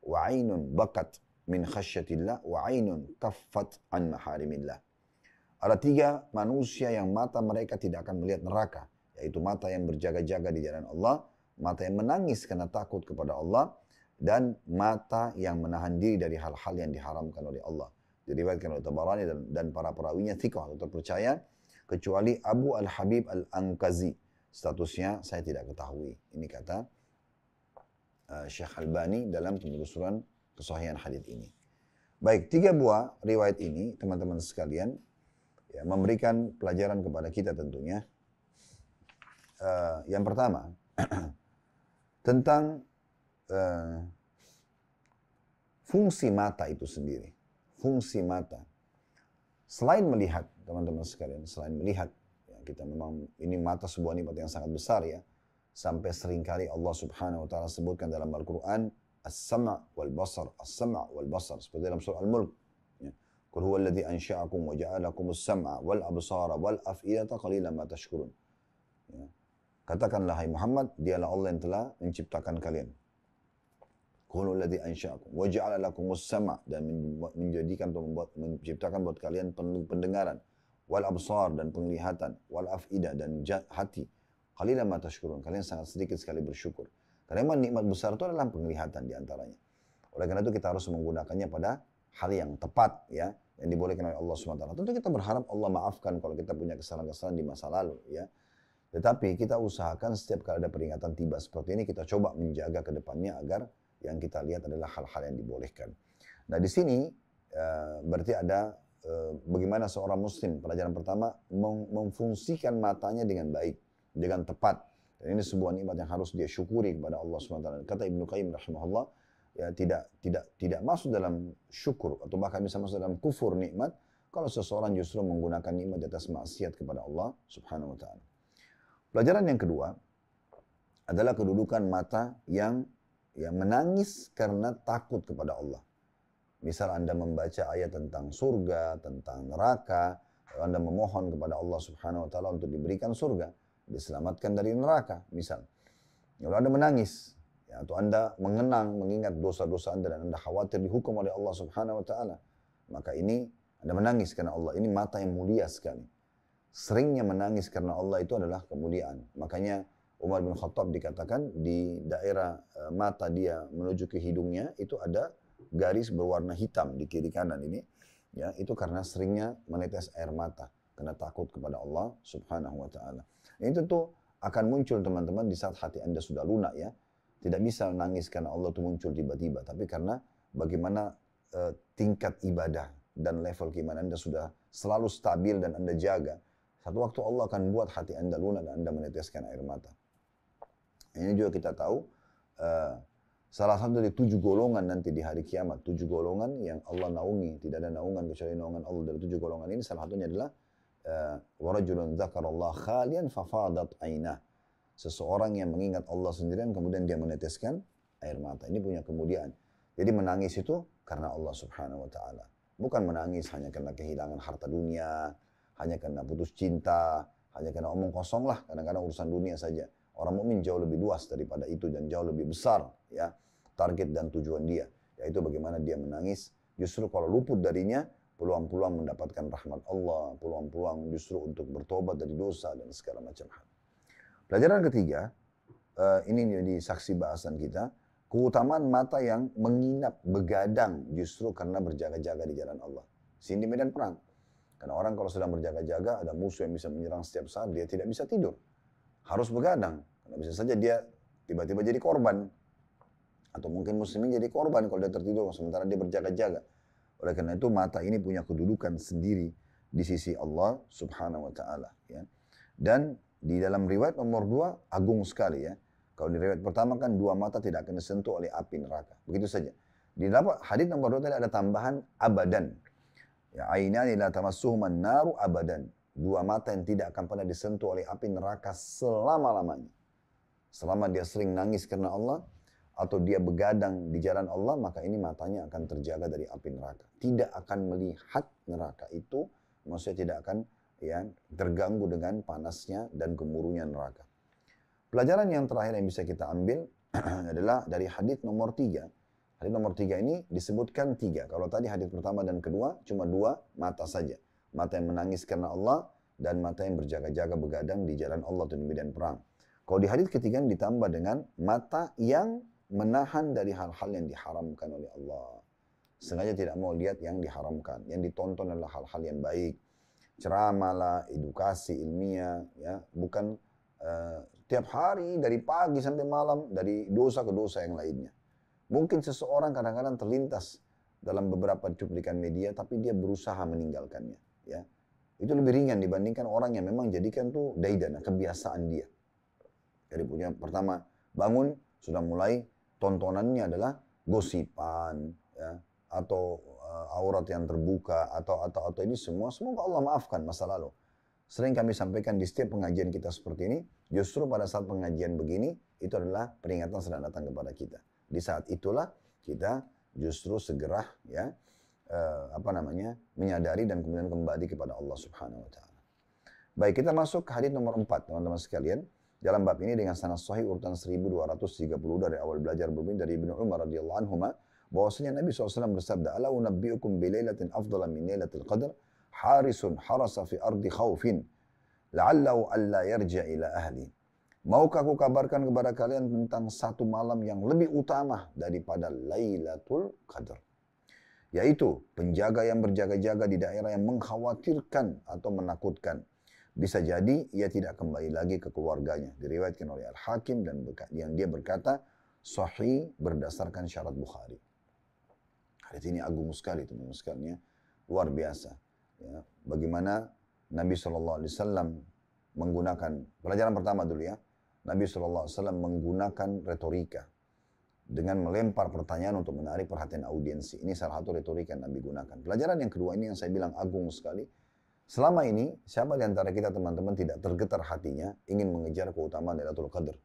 Speaker 1: wa ainun bakat min khasyatillah, wa ainun kaffat an maharimillah." Ada 3 manusia yang mata mereka tidak akan melihat neraka, yaitu mata yang berjaga-jaga di jalan Allah, mata yang menangis karena takut kepada Allah, dan mata yang menahan diri dari hal-hal yang diharamkan oleh Allah. Diriwayatkan oleh Tabarani dan para perawinya thiqah atau terpercaya, kecuali Abu Al-Habib Al-Anqazi. Statusnya saya tidak ketahui. Ini kata Syekh Albani dalam penelusuran kesahihan hadis ini. Baik, 3 buah riwayat ini teman-teman sekalian, ya, memberikan pelajaran kepada kita tentunya. Yang pertama, tentang fungsi mata itu sendiri. Fungsi mata. Selain melihat, teman-teman sekalian, selain melihat, ya, kita memang, ini mata sebuah nikmat yang sangat besar, ya. Sampai seringkali Allah Subhanahu wa taala sebutkan dalam Al-Qur'an as-sam' wal basar, as-sam' wal basar, seperti dalam surah Al-Mulk. Ya. Qul huwallazi ansha'akum wa ja'alakumus sam'a wal absara wal af'idata qalilan ma tashkurun. Ya. Katakanlah hai Muhammad, dialah Allah yang telah menciptakan kalian. Qul huwallazi ansha'akum wa ja'ala lakumus sam'a, dan menjadikan atau menciptakan buat kalian pendengaran, wal absar, dan penglihatan, wal af'idah, dan hati. Qalilan ma tashkurun, kalian sangat sedikit sekali bersyukur. Karena memang nikmat besar itu adalah penglihatan diantaranya. Oleh karena itu kita harus menggunakannya pada hal yang tepat, ya, yang dibolehkan oleh Allah SWT. Tentu kita berharap Allah maafkan kalau kita punya kesalahan-kesalahan di masa lalu, ya. Tetapi kita usahakan setiap kali ada peringatan tiba seperti ini, kita coba menjaga ke depannya agar yang kita lihat adalah hal-hal yang dibolehkan. Nah di sini berarti ada bagaimana seorang muslim, pelajaran pertama, memfungsikan matanya dengan baik, dengan tepat. Dan ini sebuah nikmat yang harus dia syukuri kepada Allah SWT. Kata Ibnu Qayyim rahimahullah, ya, tidak masuk dalam syukur atau bahkan bisa masuk dalam kufur nikmat kalau seseorang justru menggunakan nikmat di atas maksiat kepada Allah Subhanahu wa taala. Pelajaran yang kedua adalah kedudukan mata yang menangis karena takut kepada Allah. Misal Anda membaca ayat tentang surga, tentang neraka, Anda memohon kepada Allah Subhanahu wa taala untuk diberikan surga, diselamatkan dari neraka, misal. Lalu Anda menangis, ya, atau Anda mengingat dosa-dosa Anda dan Anda khawatir dihukum oleh Allah Subhanahu wa taala. Maka ini Anda menangis karena Allah. Ini mata yang mulia sekali. Seringnya menangis karena Allah itu adalah kemuliaan. Makanya Umar bin Khattab dikatakan di daerah mata dia menuju ke hidungnya itu ada garis berwarna hitam di kiri kanan ini. Ya, itu karena seringnya menetes air mata karena takut kepada Allah Subhanahu wa taala. Ini tentu akan muncul teman-teman di saat hati Anda sudah lunak, ya. Tidak bisa menangis karena Allah itu muncul tiba-tiba, tapi karena bagaimana tingkat ibadah dan level keimanan Anda sudah selalu stabil dan Anda jaga. Satu waktu Allah akan buat hati Anda lunak dan Anda meneteskan air mata. Ini juga kita tahu salah satu dari 7 golongan nanti di hari kiamat. 7 golongan yang Allah naungi. Tidak ada naungan kecuali naungan Allah. Dari 7 golongan ini salah satunya adalah wa rajulun dzakarallah khalian fafadat ainah. Seseorang yang mengingat Allah sendirian kemudian dia meneteskan air mata. Ini punya kemuliaan. Jadi menangis itu karena Allah Subhanahu wa taala. Bukan menangis hanya karena kehilangan harta dunia, hanya karena putus cinta, hanya karena omong kosong lah, kadang-kadang urusan dunia saja. Orang mukmin jauh lebih luas daripada itu dan jauh lebih besar ya target dan tujuan dia, yaitu bagaimana dia menangis. Justru kalau luput darinya, peluang-peluang mendapatkan rahmat Allah, peluang-peluang justru untuk bertobat dari dosa dan segala macam hal. Pelajaran ketiga, ini jadi saksi bahasan kita, keutamaan mata yang menginap, begadang justru karena berjaga-jaga di jalan Allah. Sini medan perang. Karena orang kalau sedang berjaga-jaga, ada musuh yang bisa menyerang setiap saat, dia tidak bisa tidur. Harus begadang. Karena bisa saja dia tiba-tiba jadi korban. Atau mungkin muslimin jadi korban kalau dia tertidur, sementara dia berjaga-jaga. Oleh karena itu mata ini punya kedudukan sendiri di sisi Allah Subhanahu wa taala ya. Dan di dalam riwayat nomor 2 agung sekali ya. Kalau di riwayat pertama kan 2 mata tidak akan disentuh oleh api neraka. Begitu saja. Di dalam hadis nomor 2 tadi ada tambahan abadan. Ya, ainani la tamassuhuman naru abadan. 2 mata yang tidak akan pernah disentuh oleh api neraka selama-lamanya. Selama dia sering nangis karena Allah atau dia begadang di jalan Allah, maka ini matanya akan terjaga dari api neraka. Tidak akan melihat neraka itu, maksudnya tidak akan ya terganggu dengan panasnya dan gemuruhnya neraka. Pelajaran yang terakhir yang bisa kita ambil adalah dari hadis nomor 3. Hadis nomor 3 ini disebutkan 3. Kalau tadi hadis pertama dan kedua cuma 2 mata saja. Mata yang menangis karena Allah dan mata yang berjaga-jaga begadang di jalan Allah di medan perang. Kalau di hadis ketiga ditambah dengan mata yang menahan dari hal-hal yang diharamkan oleh Allah. Sengaja tidak mau lihat yang diharamkan. Yang ditonton adalah hal-hal yang baik. Ceramah lah, edukasi ilmiah, ya, bukan tiap hari dari pagi sampai malam dari dosa ke dosa yang lainnya. Mungkin seseorang kadang-kadang terlintas dalam beberapa cuplikan media, tapi dia berusaha meninggalkannya. Ya, itu lebih ringan dibandingkan orang yang memang jadikan tuh daidana, kebiasaan dia. Jadi punya pertama bangun sudah mulai tontonannya adalah gosipan, ya, atau aurat yang terbuka atau ini semua. Semoga Allah maafkan masa lalu. Sering kami sampaikan di setiap pengajian kita seperti ini, justru pada saat pengajian begini, itu adalah peringatan sedang datang kepada kita. Di saat itulah kita justru segera ya menyadari dan kemudian kembali kepada Allah Subhanahu wa taala. Baik, kita masuk ke hadis nomor 4, teman-teman sekalian. Dalam bab ini dengan sanad sahih urutan 1230 dari awal belajar berbunyi dari Ibnu Umar radhiyallahu anhuma bahwasanya Nabi SAW bersabda, "Ala unabbiukum bi lailatin afdala min lailatul qadar, harisun harasa fi ardi khaufin, la'allahu alla yarja ila ahli." Maukah aku kabarkan kepada kalian tentang satu malam yang lebih utama daripada Lailatul Qadar? Yaitu penjaga yang berjaga-jaga di daerah yang mengkhawatirkan atau menakutkan. Bisa jadi ia tidak kembali lagi ke keluarganya. Diriwayatkan oleh Al-Hakim dan yang dia berkata sahih berdasarkan syarat Bukhari. Hadis ini agung sekali teman-teman sekalian, luar biasa. Ya, bagaimana Nabi SAW menggunakan, pelajaran pertama dulu ya, Nabi SAW menggunakan retorika dengan melempar pertanyaan untuk menarik perhatian audiensi. Ini salah satu retorika yang Nabi gunakan. Pelajaran yang kedua ini yang saya bilang agung sekali. Selama ini, siapa di antara kita teman-teman tidak tergetar hatinya ingin mengejar keutamaan Lailatul Qadar?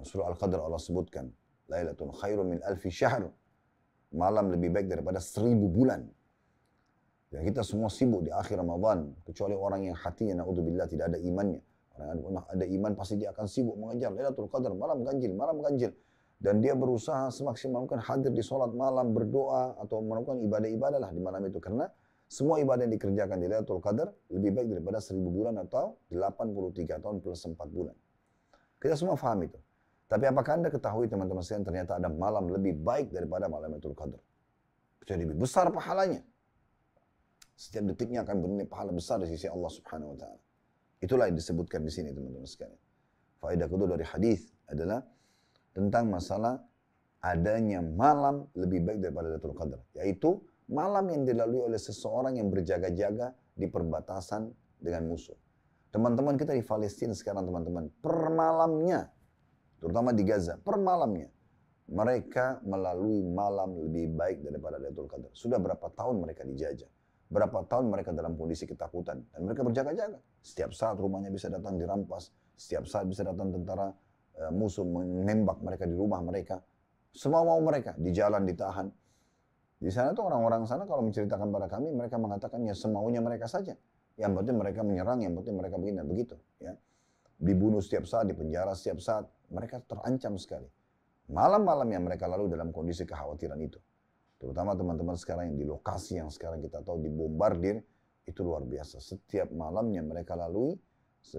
Speaker 1: Surah Al-Qadar Allah sebutkan, Lailatul khairu min alfi syahr. Malam lebih baik daripada 1000 bulan. Dan kita semua sibuk di akhir Ramadan, kecuali orang yang hatinya naudzubillah tidak ada imannya. Orang yang ada iman pasti dia akan sibuk mengejar Lailatul Qadar, malam ganjil, malam ganjil. Dan dia berusaha semaksimal mungkin hadir di sholat malam, berdoa, atau melakukan ibadah-ibadah lah di malam itu. Karena semua ibadah yang dikerjakan di Lailatul Qadar lebih baik daripada 1000 bulan atau 83 tahun plus 4 bulan. Kita semua paham itu. Tapi apakah Anda ketahui teman-teman sekalian ternyata ada malam lebih baik daripada malam Lailatul Qadar? Jadi lebih besar pahalanya. Setiap detiknya akan bernilai pahala besar di sisi Allah Subhanahu wa taala. Itulah yang disebutkan di sini teman-teman sekalian. Faedah kedua dari hadis adalah tentang masalah adanya malam lebih baik daripada Lailatul Qadar, yaitu malam yang dilalui oleh seseorang yang berjaga-jaga di perbatasan dengan musuh. Teman-teman kita di Palestina sekarang teman-teman, per malamnya, terutama di Gaza, per malamnya, mereka melalui malam lebih baik daripada Lailatul Qadar. Sudah berapa tahun mereka dijajah. berapa tahun mereka dalam kondisi ketakutan. Dan mereka berjaga-jaga. Setiap saat rumahnya bisa datang dirampas. Setiap saat bisa datang tentara musuh menembak mereka di rumah mereka. Semua mau mereka, di jalan ditahan. Di sana tuh orang-orang sana kalau menceritakan pada kami, mereka mengatakan ya semaunya mereka saja. Yang penting mereka menyerang, yang penting mereka begini dan begitu. Ya. Dibunuh setiap saat, dipenjara setiap saat. Mereka terancam sekali. Malam-malam yang mereka lalu dalam kondisi kekhawatiran itu. Terutama teman-teman sekarang yang di lokasi yang sekarang kita tahu dibombardir, itu luar biasa. Setiap malamnya mereka lalui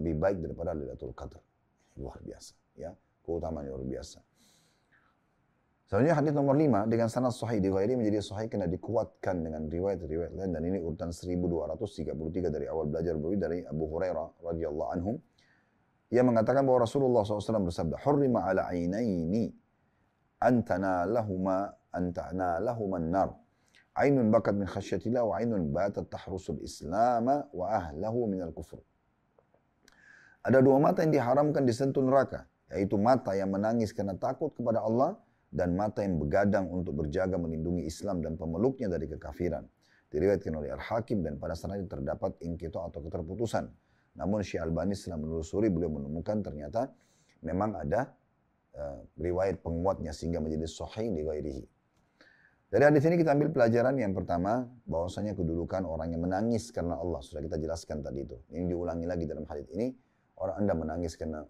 Speaker 1: lebih baik daripada Lailatul Qadar. Luar biasa. Ya. Keutamaan luar biasa. Selanjutnya hadis nomor 5 dengan sanad sahih di ghairi menjadi sahih karena dikuatkan dengan riwayat-riwayat lain dan ini urutan 1233 dari awal belajar dari Abu Hurairah radhiyallahu anhu. Ia mengatakan bahwa Rasulullah SAW bersabda, "Hurrima ala ainaini an tanalahuma an-nar. Ainun bakat min khasyatillah wa ainun batat tahrusul Islam wa ahlahu minal kufur." Ada dua mata yang diharamkan disentuh neraka, yaitu mata yang menangis karena takut kepada Allah dan mata yang begadang untuk berjaga melindungi Islam dan pemeluknya dari kekafiran. Diriwayatkan oleh Al-Hakim dan pada sanadnya terdapat inqita atau keterputusan. Namun Syekh Albani setelah menelusuri beliau menemukan ternyata memang ada riwayat penguatnya sehingga menjadi sahih di ghairihi. Dari hadis ini kita ambil pelajaran yang pertama bahwasanya kedudukan orang yang menangis karena Allah sudah kita jelaskan tadi itu. Ini diulangi lagi dalam hadis ini. Orang Anda menangis karena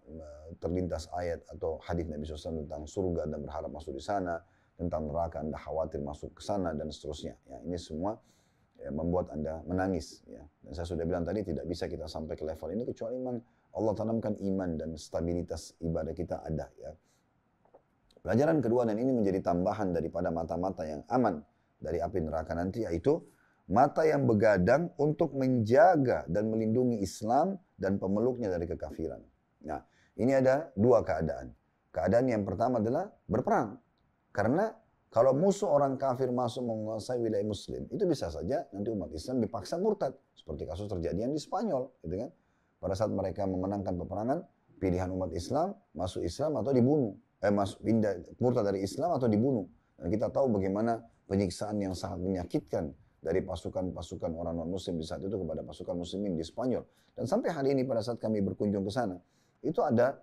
Speaker 1: terlintas ayat atau hadis Nabi SAW tentang surga dan berharap masuk di sana, tentang neraka Anda khawatir masuk ke sana dan seterusnya. Ya, ini semua membuat Anda menangis. Ya. Dan saya sudah bilang tadi tidak bisa kita sampai ke level ini kecuali memang Allah tanamkan iman dan stabilitas ibadah kita ada. Ya. Pelajaran kedua dan ini menjadi tambahan daripada mata-mata yang aman dari api neraka nanti yaitu mata yang begadang untuk menjaga dan melindungi Islam dan pemeluknya dari kekafiran. Nah, ini ada dua keadaan. Keadaan yang pertama adalah berperang. Karena kalau musuh orang kafir masuk menguasai wilayah Muslim, itu bisa saja nanti umat Islam dipaksa murtad. Seperti kasus terjadian di Spanyol, gitu kan? Pada saat mereka memenangkan peperangan, pilihan umat Islam masuk Islam atau dibunuh. Pindah murtad dari Islam atau dibunuh. Dan kita tahu bagaimana penyiksaan yang sangat menyakitkan dari pasukan-pasukan orang non-muslim di saat itu kepada pasukan muslimin di Spanyol. Dan sampai hari ini pada saat kami berkunjung ke sana, itu ada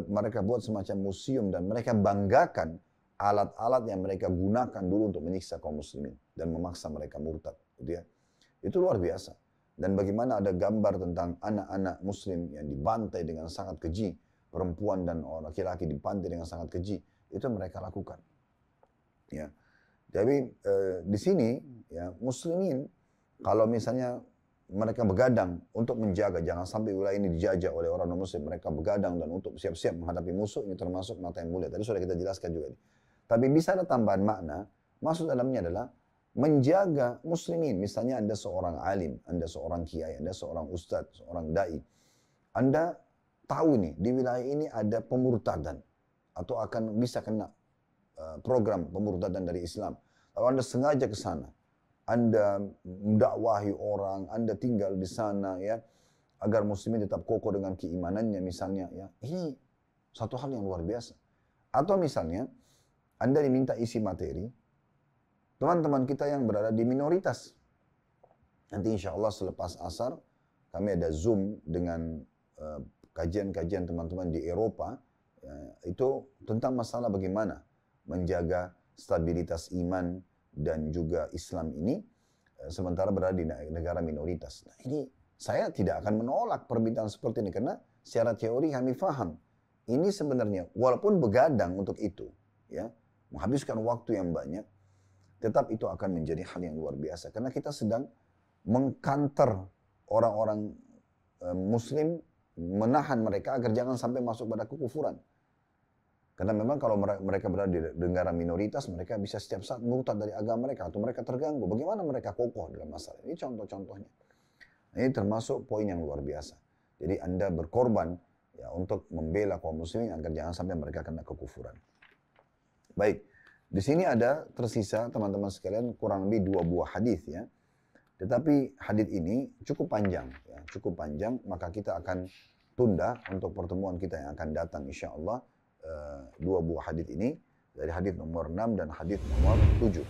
Speaker 1: mereka buat semacam museum dan mereka banggakan alat-alat yang mereka gunakan dulu untuk menyiksa kaum muslimin dan memaksa mereka murtad. Gitu ya. Itu luar biasa. Dan bagaimana ada gambar tentang anak-anak muslim yang dibantai dengan sangat keji, perempuan dan laki-laki dibantai dengan sangat keji, itu mereka lakukan. Ya. Jadi di sini ya muslimin kalau misalnya mereka begadang untuk menjaga jangan sampai wilayah ini dijajah oleh orang non-muslim, mereka begadang dan untuk siap-siap menghadapi musuh ini termasuk mata yang mulia. Tadi sudah kita jelaskan juga ini. Tapi bisa ada tambahan makna, maksud dalamnya adalah menjaga muslimin. Misalnya Anda seorang alim, Anda seorang kiai, Anda seorang ustadz, seorang dai. Anda tahu nih di wilayah ini ada pemurtadan atau akan bisa kena program pemurtadan dari Islam. Lalu Anda sengaja ke sana. Anda mendakwahi orang, Anda tinggal di sana ya, agar muslimin tetap kokoh dengan keimanannya misalnya ya. Ini satu hal yang luar biasa. Atau misalnya Anda diminta isi materi, teman-teman kita yang berada di minoritas. Nanti insya Allah selepas asar kami ada Zoom dengan kajian-kajian teman-teman di Eropa ya, itu tentang masalah bagaimana menjaga stabilitas iman dan juga Islam ini sementara berada di negara minoritas. Nah, ini saya tidak akan menolak permintaan seperti ini karena secara teori kami faham ini sebenarnya walaupun begadang untuk itu ya menghabiskan waktu yang banyak tetap itu akan menjadi hal yang luar biasa karena kita sedang mengkanter orang-orang muslim menahan mereka agar jangan sampai masuk pada kekufuran. Karena memang kalau mereka berada di negara minoritas, mereka bisa setiap saat murtad dari agama mereka atau mereka terganggu. Bagaimana mereka kokoh dalam masalah ini? Contoh-contohnya. Ini termasuk poin yang luar biasa. Jadi Anda berkorban ya untuk membela kaum muslimin agar jangan sampai mereka kena kekufuran. Baik, di sini ada tersisa teman-teman sekalian kurang lebih 2 buah hadis ya. Tetapi hadis ini cukup panjang, ya, cukup panjang. Maka kita akan tunda untuk pertemuan kita yang akan datang, insya Allah. 2 buah hadis ini dari hadis nomor 6 dan hadis nomor 7.